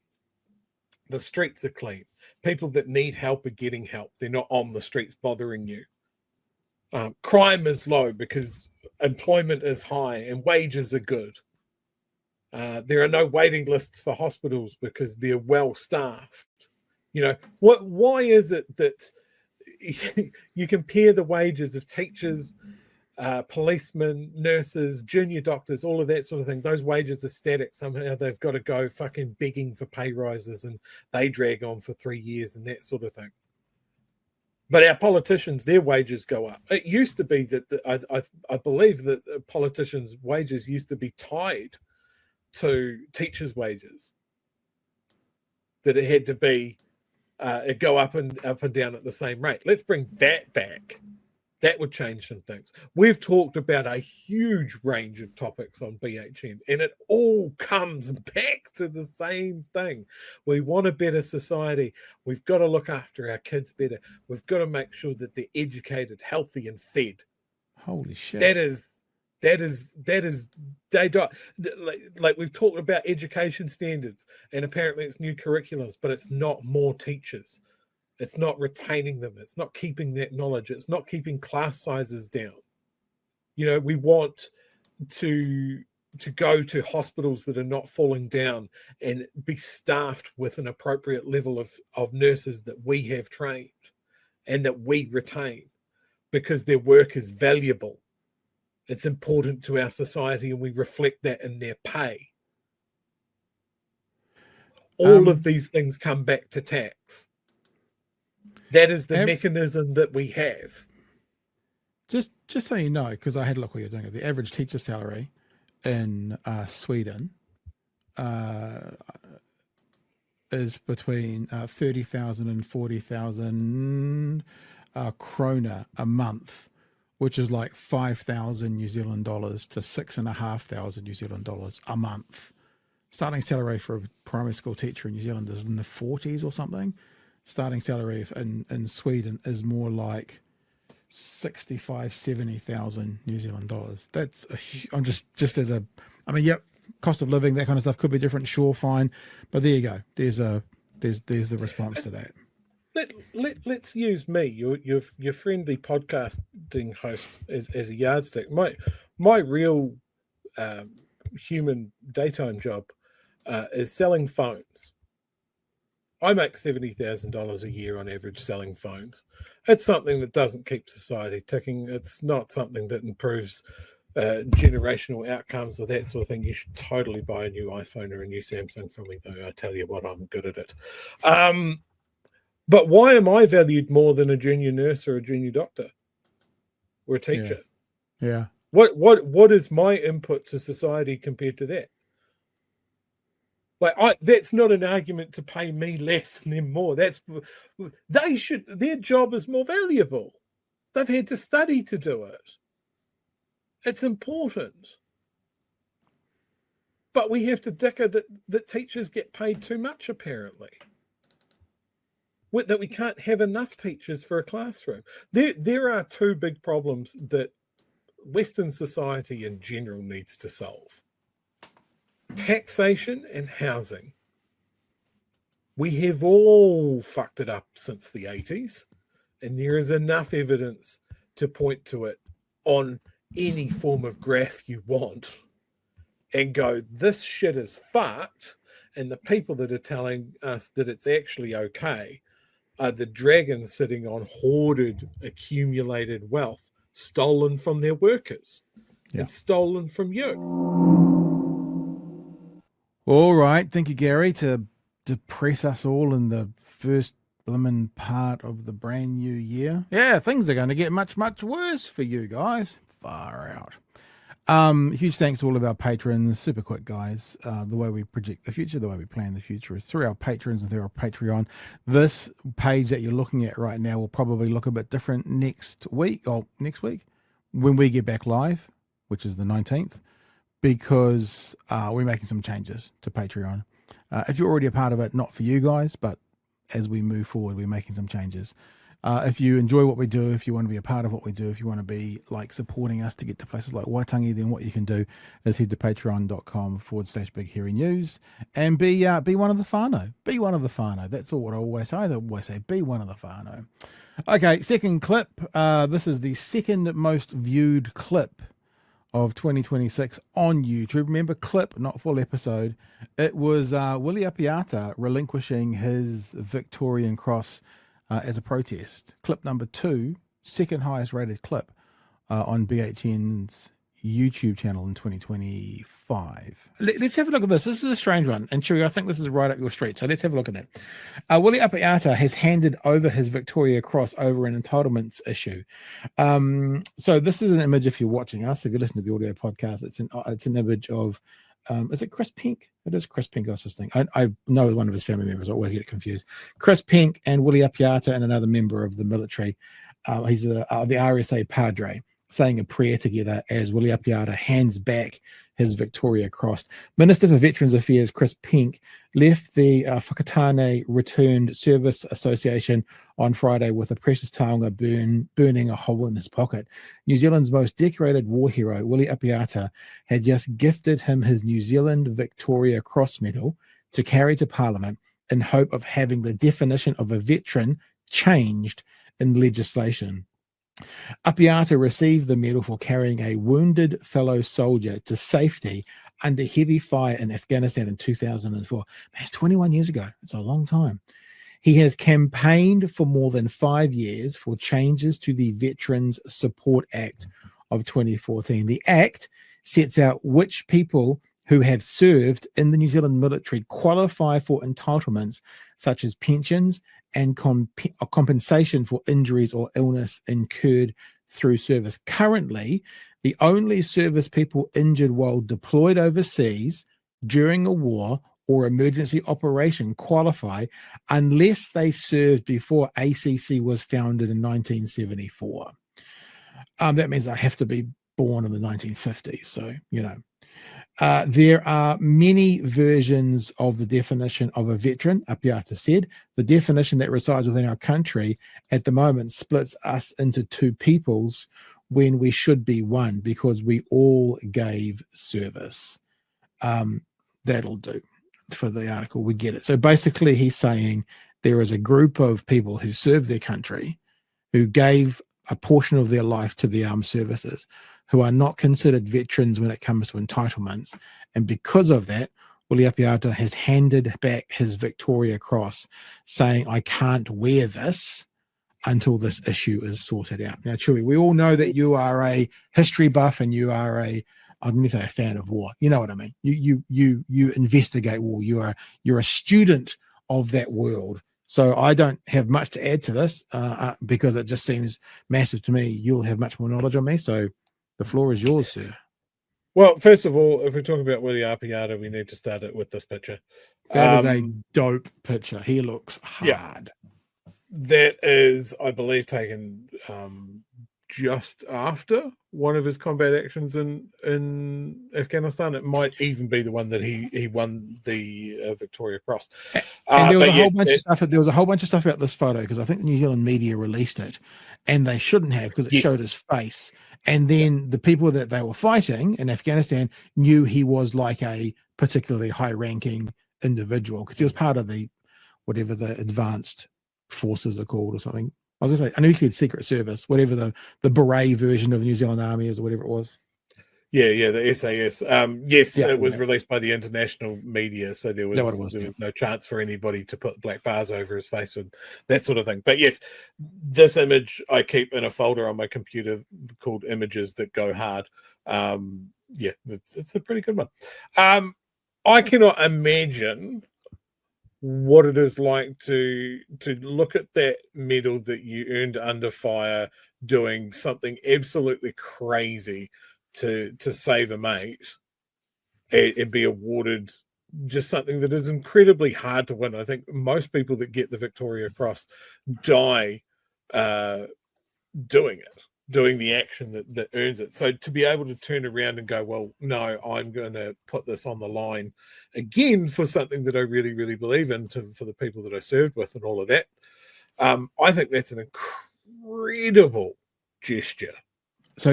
The streets are clean. People that need help are getting help. They're not on the streets bothering you. Crime is low because employment is high and wages are good. There are no waiting lists for hospitals because they're well staffed. Why is it that you compare the wages of teachers, policemen, nurses, junior doctors, all of that sort of thing? Those wages are static. Somehow they've got to go fucking begging for pay rises, and they drag on for 3 years and that sort of thing. But our politicians, their wages go up. It used to be that I believe that politicians' wages used to be tied to teachers' wages. That it had to be it go up and down at the same rate. Let's bring that back. That would change some things. We've talked about a huge range of topics on BHN, and it all comes back to the same thing. We want a better society. We've got to look after our kids better. We've got to make sure that they're educated, healthy, and fed. Holy shit. That is they don't, like we've talked about education standards, and apparently it's new curriculums, but it's not more teachers. It's not retaining them. It's not keeping that knowledge. It's not keeping class sizes down. We want to go to hospitals that are not falling down and be staffed with an appropriate level of nurses that we have trained and that we retain, because their work is valuable. It's important to our society, and we reflect that in their pay. All of these things come back to tax. That is the mechanism that we have. Just so you know, because I had a look what you're doing. The average teacher salary in Sweden is between 30,000 and 40,000 krona a month, which is like 5,000 New Zealand dollars to 6,500 New Zealand dollars a month. Starting salary for a primary school teacher in New Zealand is in the 40s or something. Starting salary in Sweden is more like 65, 70,000 New Zealand dollars. That's I'm just as a, I mean, yep, cost of living, that kind of stuff could be different. Sure, fine, but there you go. There's the response to that. Let's use me, your friendly podcasting host, as a yardstick. My real human daytime job is selling phones. I make $70,000 a year on average selling phones. It's something that doesn't keep society ticking. It's not something that improves generational outcomes or that sort of thing. You should totally buy a new iPhone or a new Samsung from me, though. I tell you what, I'm good at it. But why am I valued more than a junior nurse or a junior doctor or a teacher? Yeah. What is my input to society compared to that? That's not an argument to pay me less and them more. Their job is more valuable. They've had to study to do it. It's important. But we have to dicker that teachers get paid too much, apparently. That we can't have enough teachers for a classroom. There are two big problems that Western society in general needs to solve. Taxation and housing. We have all fucked it up since the 80s, and there is enough evidence to point to it on any form of graph you want and go, this shit is fucked, and the people that are telling us that it's actually okay are the dragons sitting on hoarded, accumulated wealth stolen from their workers. Yeah. And stolen from you. All right. Thank you, Gary, to depress us all in the first blimmin' part of the brand new year. Yeah, things are going to get much, much worse for you guys. Far out. Huge thanks to all of our patrons. Super quick, guys. The way we project the future, the way we plan the future is through our patrons and through our Patreon. This page that you're looking at right now will probably look a bit different next week when we get back live, which is the 19th, because we're making some changes to Patreon. If you're already a part of it, not for you guys, but as we move forward, we're making some changes. If you enjoy what we do, if you want to be a part of what we do, if you want to be like supporting us to get to places like Waitangi, then what you can do is head to patreon.com/Big Hairy News and be one of the whānau. Be one of the whānau. That's all what I always say. I always say, be one of the whānau. Okay, second clip. This is the second most viewed clip of 2026 on YouTube. Remember, clip, not full episode. It was Willie Apiata relinquishing his Victorian Cross as a protest. Clip number 2, second highest rated clip on BHN's YouTube channel in 2025. Let's have a look at this. This is a strange one. And Chewy, I think this is right up your street. So let's have a look at that. Willie Apiata has handed over his Victoria Cross over an entitlements issue. So this is an image, if you're watching us, if you listen to the audio podcast, it's an image of is it Chris Pink? It is Chris Pink. I was just thinking. I know one of his family members. I always get it confused. Chris Pink and Willie Apiata and another member of the military. He's the RSA Padre, saying a prayer together as Willie Apiata hands back his Victoria Cross. Minister for Veterans Affairs Chris Pink left the Whakatane Returned Service Association on Friday with a precious taonga burning a hole in his pocket. New Zealand's most decorated war hero, Willie Apiata, had just gifted him his New Zealand Victoria Cross medal to carry to Parliament in hope of having the definition of a veteran changed in legislation. Apiata received the medal for carrying a wounded fellow soldier to safety under heavy fire in Afghanistan in 2004. That's 21 years ago. It's a long time. He has campaigned for more than 5 years for changes to the Veterans Support Act of 2014. The Act sets out which people who have served in the New Zealand military qualify for entitlements such as pensions and compensation for injuries or illness incurred through service. Currently, the only service people injured while deployed overseas during a war or emergency operation qualify unless they served before ACC was founded in 1974. That means they have to be born in the 1950s. So, there are many versions of the definition of a veteran, Apiata said. The definition that resides within our country at the moment splits us into two peoples when we should be one because we all gave service. That'll do for the article. We get it. So basically he's saying there is a group of people who served their country, who gave a portion of their life to the armed services, who are not considered veterans when it comes to entitlements. And because of that, Willie Apiata has handed back his Victoria Cross, saying, I can't wear this until this issue is sorted out. Now, Chewy, we all know that you are a history buff and you are I'm going to say a fan of war. You know what I mean? You investigate war. You're a student of that world. So I don't have much to add to this because it just seems massive to me. You'll have much more knowledge on me. So the floor is yours, sir. Well, first of all, if we're talking about Willie Apiata, we need to start it with this picture. That is a dope picture. He looks hard. Yeah. That is, I believe, taken just after one of his combat actions in Afghanistan. It might even be the one that he won the Victoria Cross. And there was a whole bunch of stuff. There was a whole bunch of stuff about this photo because I think the New Zealand media released it, and they shouldn't have because it showed his face. And then the people that they were fighting in Afghanistan knew he was like a particularly high-ranking individual because he was part of the whatever the advanced forces are called or something. I was going to say, I knew he had Secret Service, whatever the beret version of the New Zealand Army is or whatever it was. Yeah, the SAS. It was released by the international media, so there was no chance for anybody to put black bars over his face and that sort of thing. But yes, this image I keep in a folder on my computer called Images That Go Hard. It's a pretty good one. I cannot imagine what it is like to look at that medal that you earned under fire doing something absolutely crazy to save a mate and be awarded just something that is incredibly hard to win. I think most people that get the Victoria Cross die doing the action that earns it. So to be able to turn around and go, well, no, I'm going to put this on the line again for something that I really, really believe in for the people that I served with and all of that. I think that's an incredible gesture. So,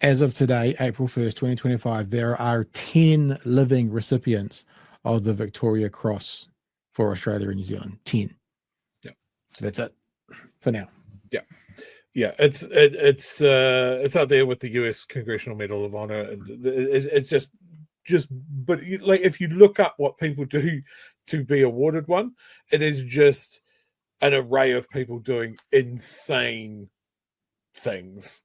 as of today, April 1st, 2025, there are 10 living recipients of the Victoria Cross for Australia and New Zealand. 10. Yeah. So that's it for now. Yeah. Yeah, it's out there with the U.S. Congressional Medal of Honor, and it's just. But like, if you look up what people do to be awarded one, it is just an array of people doing insane things,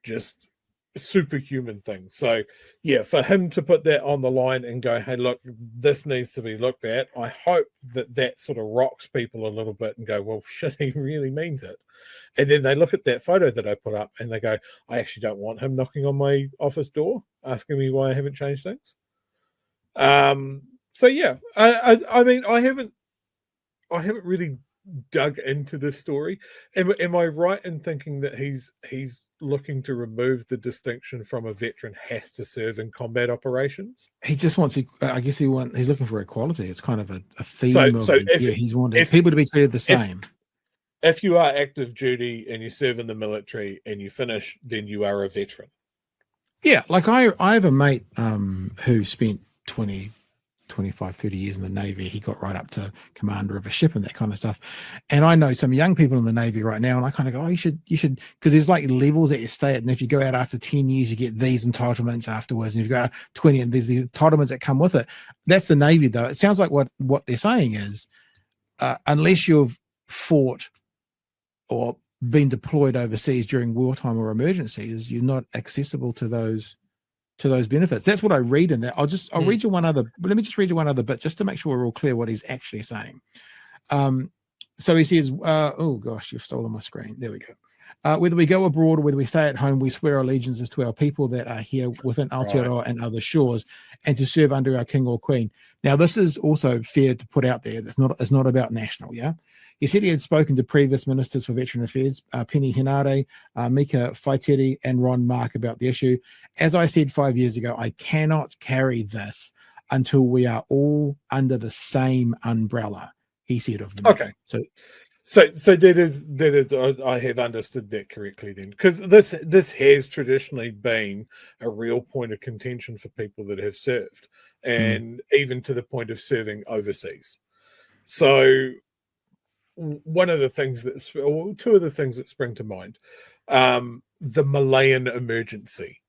just superhuman things. So yeah, for him to put that on the line and go, hey, look, this needs to be looked at, I hope that sort of rocks people a little bit and go, well, shit, he really means it. And then they look at that photo that I put up and they go, I actually don't want him knocking on my office door asking me why I haven't changed things. So yeah, I mean, I haven't really dug into this story. Am I right in thinking that he's looking to remove the distinction from a veteran has to serve in combat operations? He just wants, I guess he's looking for equality. It's kind of a theme he's wanting people to be treated the same. If you are active duty and you serve in the military and you finish, then you are a veteran. Yeah, like I have a mate who spent 20, 25, 30 years in the Navy. He got right up to commander of a ship and that kind of stuff. And I know some young people in the Navy right now, and I kind of go, oh, you should, because there's like levels that you stay at. And if you go out after 10 years, you get these entitlements afterwards. And if you go out 20, and there's these entitlements that come with it. That's the Navy, though. It sounds like what they're saying is, unless you've fought or been deployed overseas during wartime or emergencies, you're not accessible to those benefits. That's what I read in there. I'll read you one other, but let me just read you one other bit just to make sure we're all clear what he's actually saying. So he says, oh gosh, you've stolen my screen. There we go. Whether we go abroad or whether we stay at home, we swear allegiances to our people that are here within Aotearoa and other shores, and to serve under our king or queen. Now, this is also fair to put out there. It's not about national, yeah? He said he had spoken to previous ministers for veteran affairs, Penny Henare, Mika Whaiteri, and Ron Mark about the issue. As I said 5 years ago, I cannot carry this until we are all under the same umbrella, he said of the okay. So that is I have understood that correctly then, because this has traditionally been a real point of contention for people that have served, and even to the point of serving overseas. So two of the things that spring to mind, the Malayan emergency.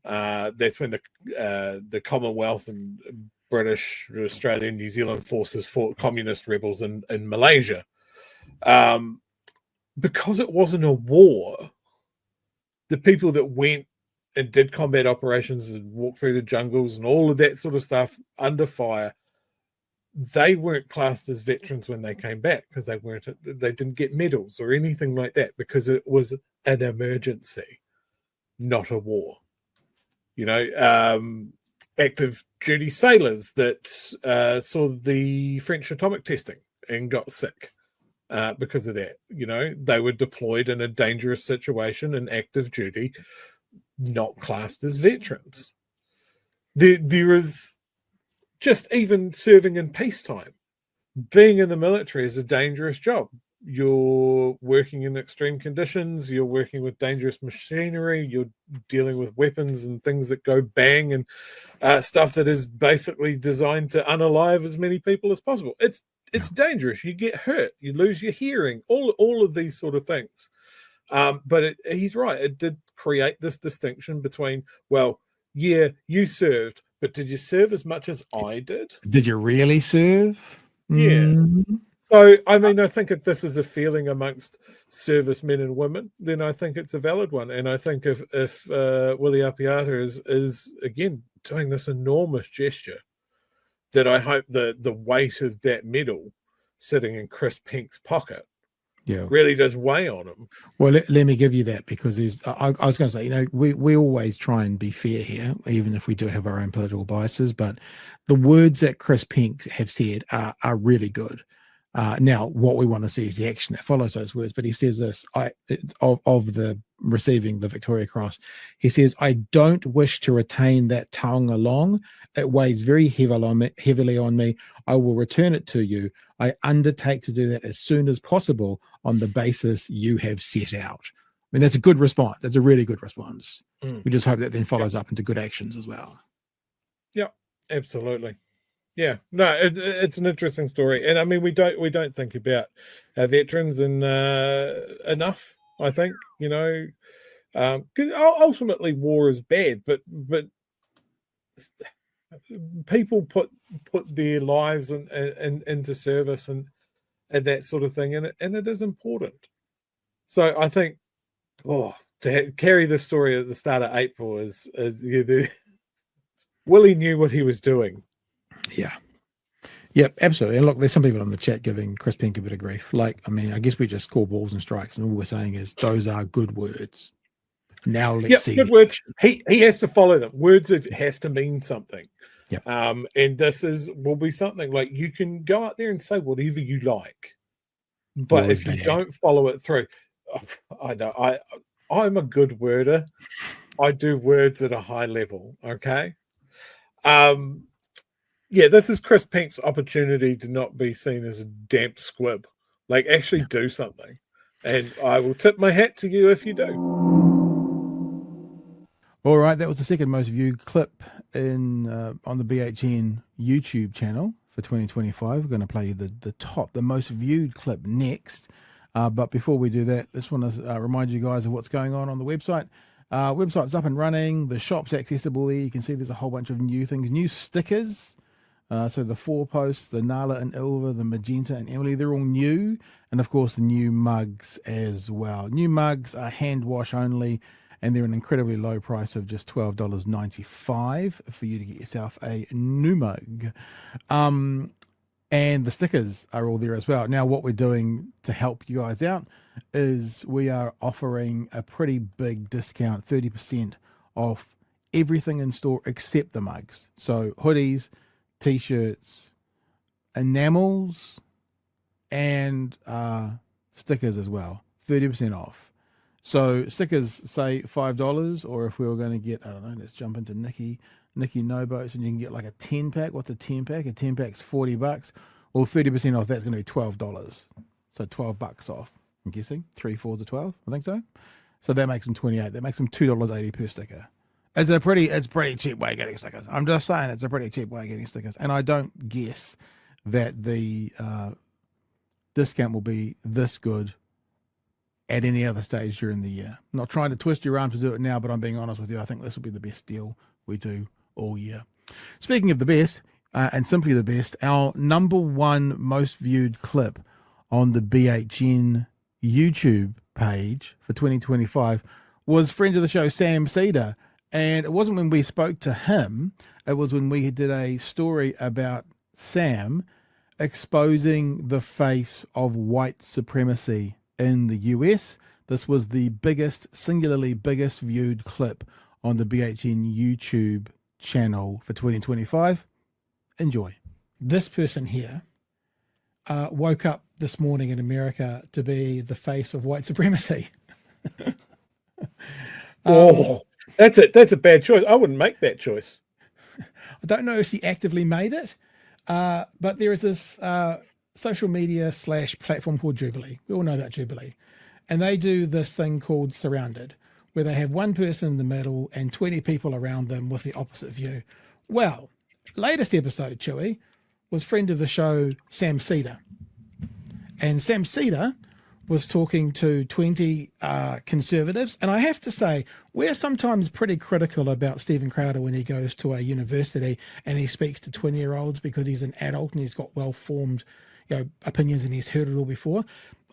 That's when the Commonwealth and British, Australian, New Zealand forces fought communist rebels in Malaysia. Because it wasn't a war, the people that went and did combat operations and walked through the jungles and all of that sort of stuff under fire, they weren't classed as veterans when they came back, because they didn't get medals or anything like that, because it was an emergency, not a war. Active duty sailors that saw the French atomic testing and got sick because of that. They were deployed in a dangerous situation in active duty, not classed as veterans. There is just even serving in peacetime. Being in the military is a dangerous job. You're working in extreme conditions, you're working with dangerous machinery, you're dealing with weapons and things that go bang, and stuff that is basically designed to unalive as many people as possible. It's dangerous. You get hurt, you lose your hearing, all of these sort of things. But he's right. It did create this distinction between, well, yeah, you served, but did you serve as much as I did? Did you really serve? Yeah. So, I mean, I think if this is a feeling amongst servicemen and women, then I think it's a valid one. And I think if Willie Apiata is again doing this enormous gesture, that I hope the weight of that medal sitting in Chris Pink's pocket really does weigh on him. Well, let me give you that, because I was going to say, we always try and be fair here, even if we do have our own political biases, but the words that Chris Pink have said are really good. Now, what we want to see is the action that follows those words. But he says this of the receiving the Victoria Cross. He says, "I don't wish to retain that taonga long. It weighs very heavily on me. I will return it to you. I undertake to do that as soon as possible on the basis you have set out." I mean, that's a good response. That's a really good response. We just hope that then follows up into good actions as well. Yeah, absolutely. Yeah, no, it's an interesting story, and I mean, we don't think about our veterans enough. I think, you know, because ultimately war is bad, but people put their lives into service and that sort of thing, and it is important. So I think, to carry this story at the start of April is Willie knew what he was doing. Yeah. Yep, absolutely. And look, there's some people in the chat giving Chris Pink a bit of grief. Like, I mean, I guess we just score balls and strikes, and all we're saying is those are good words. Now let's see. Good words. He has to follow them. Words have to mean something. Yep. And this will be something like, you can go out there and say whatever you like, but if you don't follow it through, I know I'm a good worder. I do words at a high level. Okay. Yeah, this is Chris Pink's opportunity to not be seen as a damp squib. Like, actually do something. And I will tip my hat to you if you do. All right, that was the second most viewed clip on the BHN YouTube channel for 2025. We're going to play you the most viewed clip next. But before we do that, just want to remind you guys of what's going on the website. Website's up and running. The shop's accessible there. You can see there's a whole bunch of new things, new stickers. So the 4 posts, the Nala and Ilva, the Magenta and Emily, they're all new. And of course, the new mugs as well. New mugs are hand wash only, and they're an incredibly low price of just $12.95 for you to get yourself a new mug. And the stickers are all there as well. Now, what we're doing to help you guys out is we are offering a pretty big discount, 30% off everything in store except the mugs. So hoodies, t-shirts, enamels, and stickers as well, 30% off. So stickers, say $5, or if we were going to get, I don't know, let's jump into Nikki Noboats, and you can get like a 10-pack. What's a 10-pack? A 10-pack's $40. Well, 30% off, that's going to be $12. So $12 off, I'm guessing. 3 4s are 12, I think so. So that makes them 28. That makes them $2.80 per sticker. It's pretty cheap way of getting stickers. I'm just saying, it's a pretty cheap way of getting stickers. And I don't guess that the discount will be this good at any other stage during the year. I'm not trying to twist your arm to do it now, but I'm being honest with you. I think this will be the best deal we do all year. Speaking of the best, and simply the best, our #1 most viewed clip on the BHN YouTube page for 2025 was friend of the show, Sam Seder. And it wasn't when we spoke to him, it was when we did a story about Sam exposing the face of white supremacy in the US. This was the singularly biggest viewed clip on the BHN YouTube channel for 2025. Enjoy. This person here woke up this morning in America to be the face of white supremacy. That's a bad choice. I wouldn't make that choice. I don't know if she actively made it, but there is this social media / platform called Jubilee. We all know about Jubilee. And they do this thing called Surrounded, where they have one person in the middle and 20 people around them with the opposite view. Well, latest episode, Chewy, was friend of the show, Sam Seder. And Sam Seder was talking to 20 conservatives. And I have to say, we're sometimes pretty critical about Stephen Crowder when he goes to a university and he speaks to 20-year-olds because he's an adult and he's got well-formed opinions and he's heard it all before.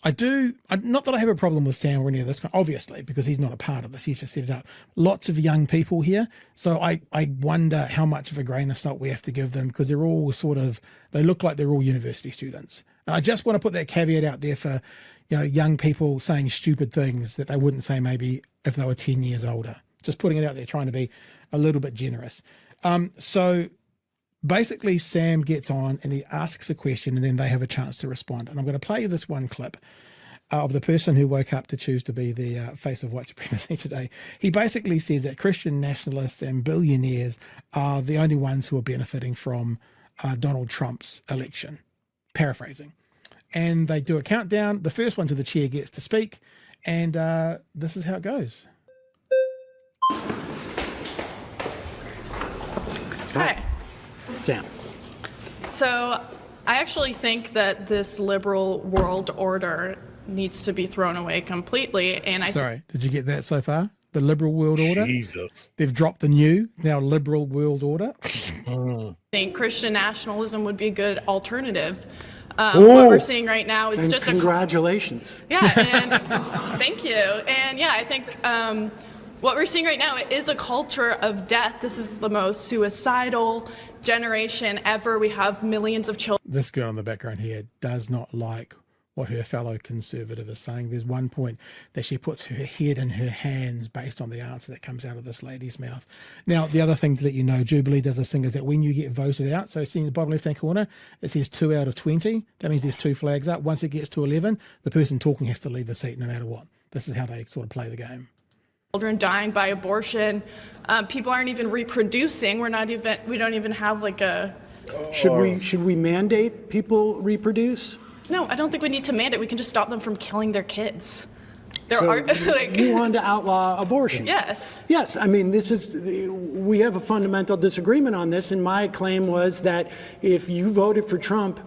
Not that I have a problem with Sam or any of this, obviously, because he's not a part of this. He's just set it up. Lots of young people here. So I wonder how much of a grain of salt we have to give them, because they're all they look like they're all university students. And I just want to put that caveat out there for young people saying stupid things that they wouldn't say maybe if they were 10 years older. Just putting it out there, trying to be a little bit generous. So basically Sam gets on and he asks a question and then they have a chance to respond. And I'm going to play you this one clip of the person who woke up to choose to be the face of white supremacy today. He basically says that Christian nationalists and billionaires are the only ones who are benefiting from Donald Trump's election. Paraphrasing. And they do a countdown. The first one to the chair gets to speak. And this is how it goes. Hi. Sam. So I actually think that this liberal world order needs to be thrown away completely. And Sorry, did you get that so far? The liberal world order? Jesus. They've dropped the new, now liberal world order. I think Christian nationalism would be a good alternative. What we're seeing right now is just congratulations. Yeah, and thank you. And yeah, I think what we're seeing right now is a culture of death. This is the most suicidal generation ever. We have millions of children. This girl in the background here does not like what her fellow conservative is saying. There's one point that she puts her head in her hands based on the answer that comes out of this lady's mouth. Now, the other thing to let you know, Jubilee does this thing is that when you get voted out, so see in the bottom left-hand corner, it says 2 out of 20. That means there's 2 flags up. Once it gets to 11, the person talking has to leave the seat no matter what. This is how they sort of play the game. Children dying by abortion. People aren't even reproducing. We don't even have like a. Should we mandate people reproduce? No, I don't think we need to mandate. We can just stop them from killing their kids. There So are like. you want to outlaw abortion? Yes. Yes, I mean, we have a fundamental disagreement on this, and my claim was that if you voted for Trump,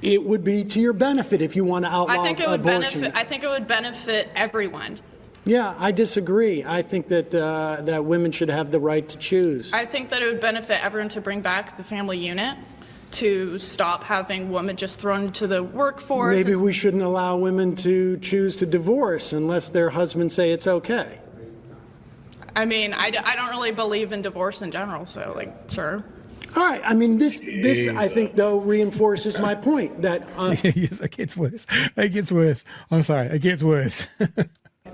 it would be to your benefit if you want to outlaw abortion. I think it would benefit everyone. Yeah, I disagree. I think that that women should have the right to choose. I think that it would benefit everyone to bring back the family unit, to stop having women just thrown into the workforce. Maybe we shouldn't allow women to choose to divorce unless their husbands say it's okay. I mean, I don't really believe in divorce in general, so like, sure. All right. I mean, this I think, though, reinforces my point that yes, it gets worse. It gets worse. I'm sorry. It gets worse.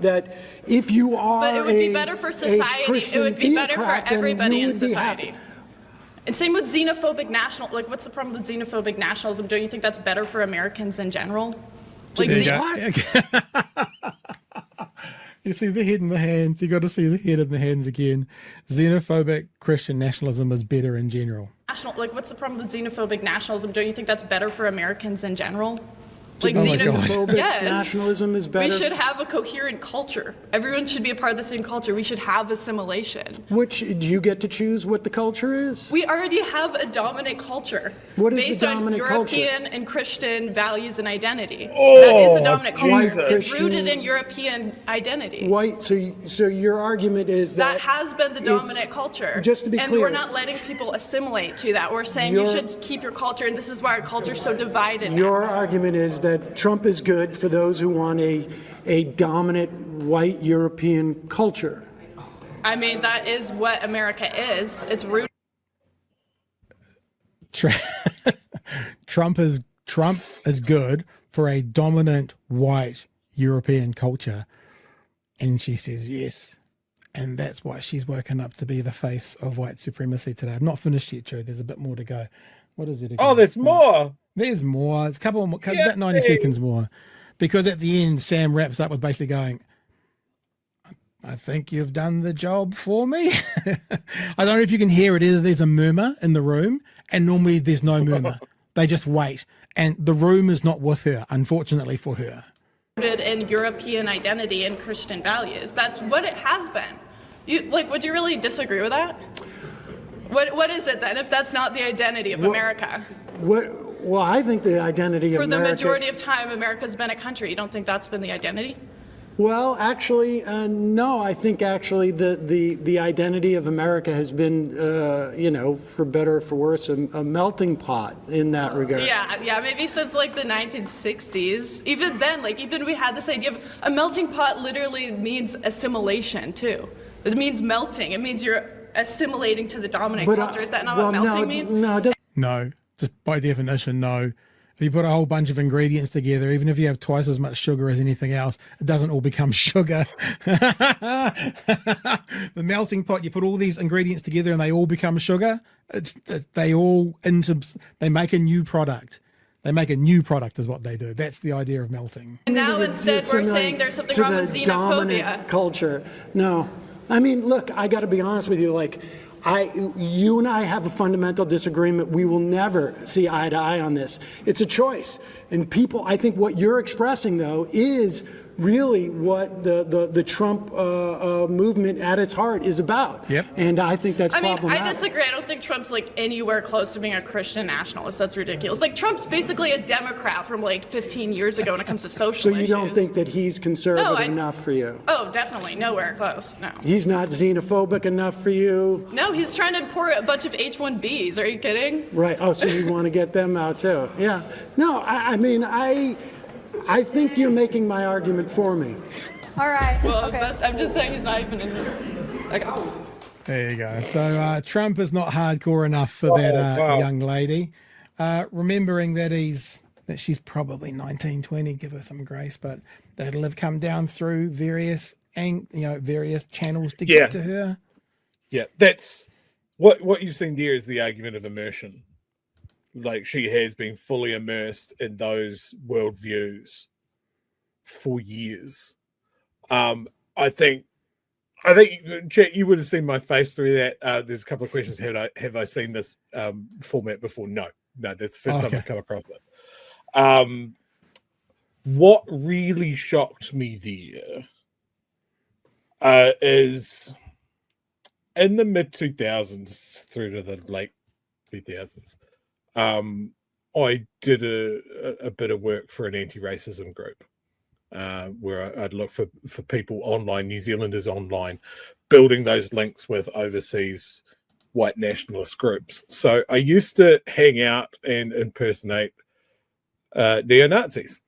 that if you are But it would be better for society. It would be better for everybody in society. And same with xenophobic national. Like, what's the problem with xenophobic nationalism? Don't you think that's better for Americans in general? Like, You see the head and the hands. You got to see the head and the hands again. Xenophobic Christian nationalism is better in general. Like, what's the problem with xenophobic nationalism? Don't you think that's better for Americans in general? Like, xenophobic yes. nationalism is better. We should have a coherent culture. Everyone should be a part of the same culture. We should have assimilation. Which, do you get to choose what the culture is? We already have a dominant culture. What is based the dominant on culture? European and Christian values and identity. That is the dominant culture. Jesus. It's rooted in European identity. White. So your argument is That has been the dominant culture. Just to be and clear. we're not letting people assimilate to that. We're saying you should keep your culture, and this is why our culture is so divided now. Your argument is that Trump is good for those who want a dominant white European culture. I mean, that is what America is. It's rooted. Trump is good for a dominant white European culture. And she says yes. And that's why she's woken up to be the face of white supremacy today. I'm not finished yet, Joe. There's a bit more to go. What is it again? Oh, there's more. There's more. It's a couple more, about 90 seconds more. Because at the end, Sam wraps up with basically going, I think you've done the job for me. I don't know if you can hear it. Either there's a murmur in the room, and normally there's no murmur. They just wait. And the room is not with her, unfortunately for her. Rooted in European identity and Christian values. That's what it has been. Would you really disagree with that? What is it then, if that's not the identity of America? Well, I think the identity of America... For the majority of time, America's been a country. You don't think that's been the identity? Well, actually, no. I think actually the identity of America has been, for better or for worse, a melting pot in that regard. Yeah, maybe since like the 1960s. Even then, even we had this idea of a melting pot literally means assimilation too. It means melting. It means you're assimilating to the dominant culture. Is that not what melting means? No, it doesn't. No, just by definition, no. If you put a whole bunch of ingredients together, even if you have twice as much sugar as anything else, it doesn't all become sugar. The melting pot, you put all these ingredients together and they all become sugar. They make a new product. They make a new product is what they do. That's the idea of melting. And now instead we're saying there's something wrong with xenophobia. Culture. No. I mean, look, I got to be honest with you. Like, you and I have a fundamental disagreement. We will never see eye to eye on this. It's a choice. And people, I think what you're expressing, though, is really what the Trump movement at its heart is about. Yep. And I think that's problematic. I disagree. I don't think Trump's like anywhere close to being a Christian nationalist. That's ridiculous. Like, Trump's basically a Democrat from like 15 years ago when it comes to social So you don't think that he's conservative enough for you? Oh, definitely. Nowhere close. No. He's not xenophobic enough for you? No, he's trying to import a bunch of H-1Bs. Are you kidding? Right. Oh, so you want to get them out too? Yeah. No, I mean, I think you're making my argument for me. All right. Well, okay. I'm just saying he's not even in this. Okay. There you go. So Trump is not hardcore enough for that young lady. Remembering that she's probably 19, 20, give her some grace, but that'll have come down through various channels to get to her. Yeah, that's what you've seen there is the argument of immersion. Like, she has been fully immersed in those worldviews for years. I think, Chet, you would have seen my face through that. There's a couple of questions. Have I seen this format before? No, that's the first time I've come across it. What really shocked me there is in the mid 2000s through to the late 2000s. I did a bit of work for an anti-racism group where I'd look for people online, New Zealanders online, building those links with overseas white nationalist groups. So I used to hang out and impersonate neo-Nazis.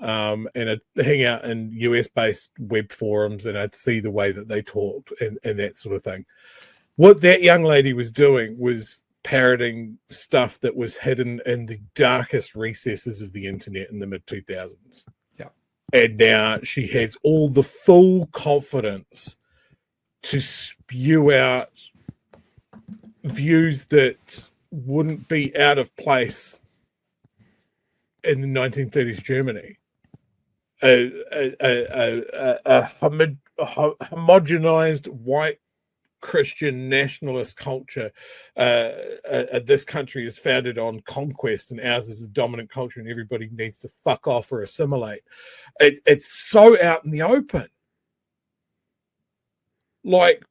And I'd hang out in US-based web forums and I'd see the way that they talked and that sort of thing. What that young lady was doing was parroting stuff that was hidden in the darkest recesses of the internet in the mid 2000s. Yeah. And now she has all the full confidence to spew out views that wouldn't be out of place in the 1930s Germany. A homogenized white Christian nationalist culture. This country is founded on conquest and ours is the dominant culture and everybody needs to fuck off or assimilate. It's so out in the open. Like,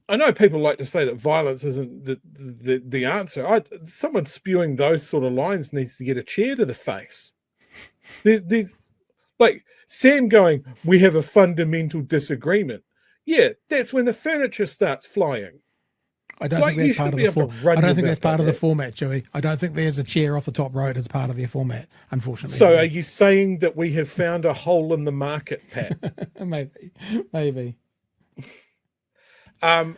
I know people like to say that violence isn't the answer. Someone spewing those sort of lines needs to get a chair to the face. There's like Sam going, we have a fundamental disagreement. Yeah, that's when the furniture starts flying. I don't think that's part of the format. I don't think that's part of the format, Joey. I don't think there's a chair off the top road as part of their format, unfortunately. So are you saying that we have found a hole in the market, Pat? Maybe. I'm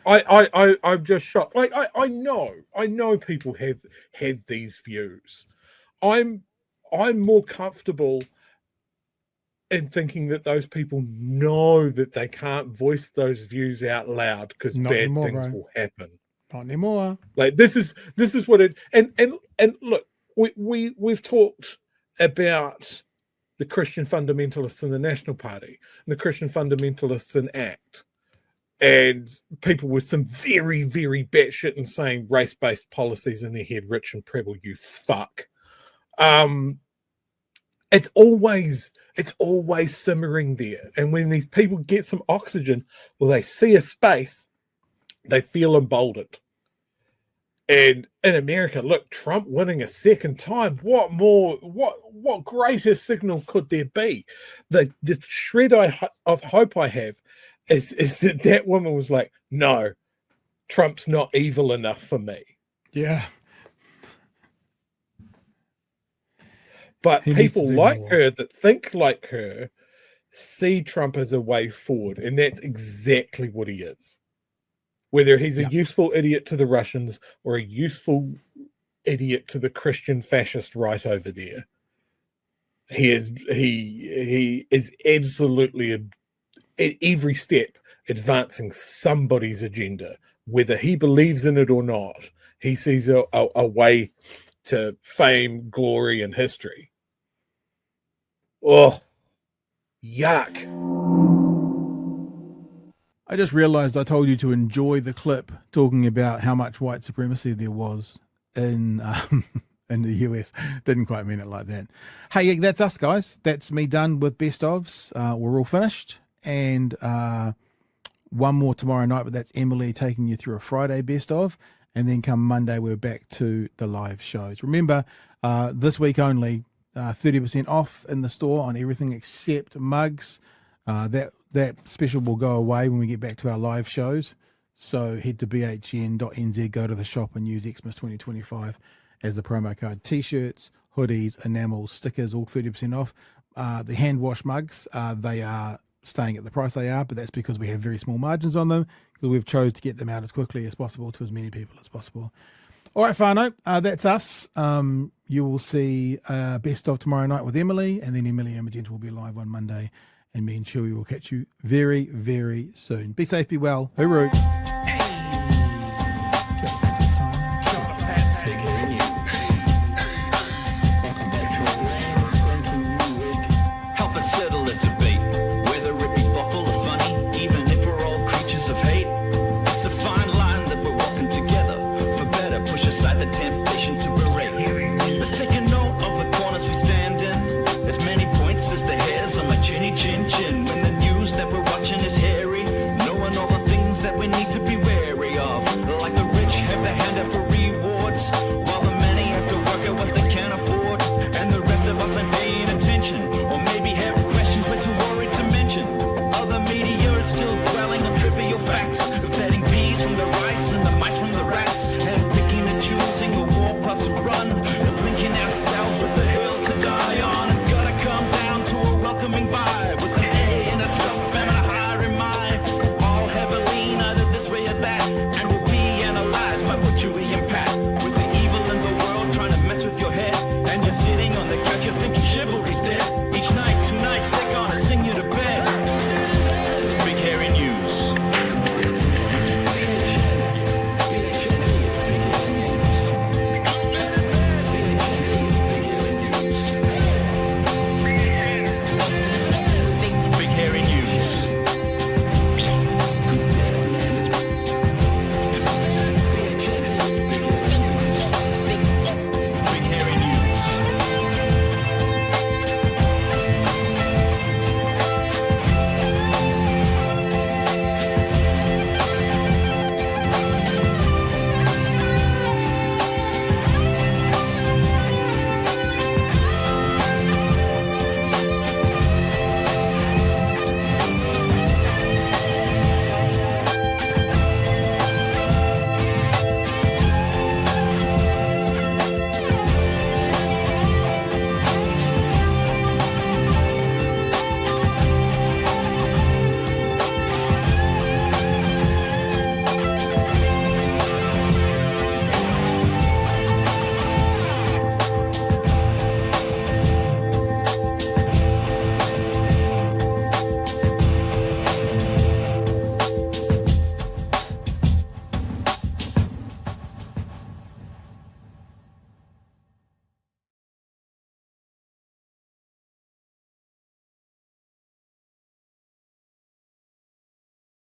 just shocked. Like I know people have had these views. I'm more comfortable in thinking that those people know that they can't voice those views out loud because bad things will happen. Not anymore. Like this is what it and look, we've talked about the Christian fundamentalists in the National Party and the Christian fundamentalists in ACT. And people with some very, very batshit insane race-based policies in their head, Rich and Preble, you fuck. It's always simmering there. And when these people get some oxygen, well, they see a space, they feel emboldened. And in America, look, Trump winning a second time, what greater signal could there be? The shred of hope I have is that woman was like, no, Trump's not evil enough for me. Yeah. But people like her that think like her see Trump as a way forward. And that's exactly what he is. Whether he's a useful idiot to the Russians or a useful idiot to the Christian fascist right over there. He is absolutely at every step advancing somebody's agenda, whether he believes in it or not. He sees a way to fame, glory, and history. Oh, yuck. I just realized I told you to enjoy the clip talking about how much white supremacy there was in the US. Didn't quite mean it like that. Hey, that's us, guys. That's me done with best ofs. We're all finished. And one more tomorrow night, but that's Emily taking you through a Friday best of. And then come Monday, we're back to the live shows. Remember, this week only, 30% off in the store on everything except mugs. That special will go away when we get back to our live shows. So head to bhn.nz, go to the shop and use Xmas 2025 as the promo code. T-shirts, hoodies, enamels, stickers, all 30% off. The hand wash mugs, they are staying at the price they are, but that's because we have very small margins on them, because we've chose to get them out as quickly as possible to as many people as possible. All right, whānau, that's us. You will see best of tomorrow night with Emily, and then Emily and Magenta will be live on Monday, and me and Chewie will catch you very, very soon. Be safe, be well. Hooroo.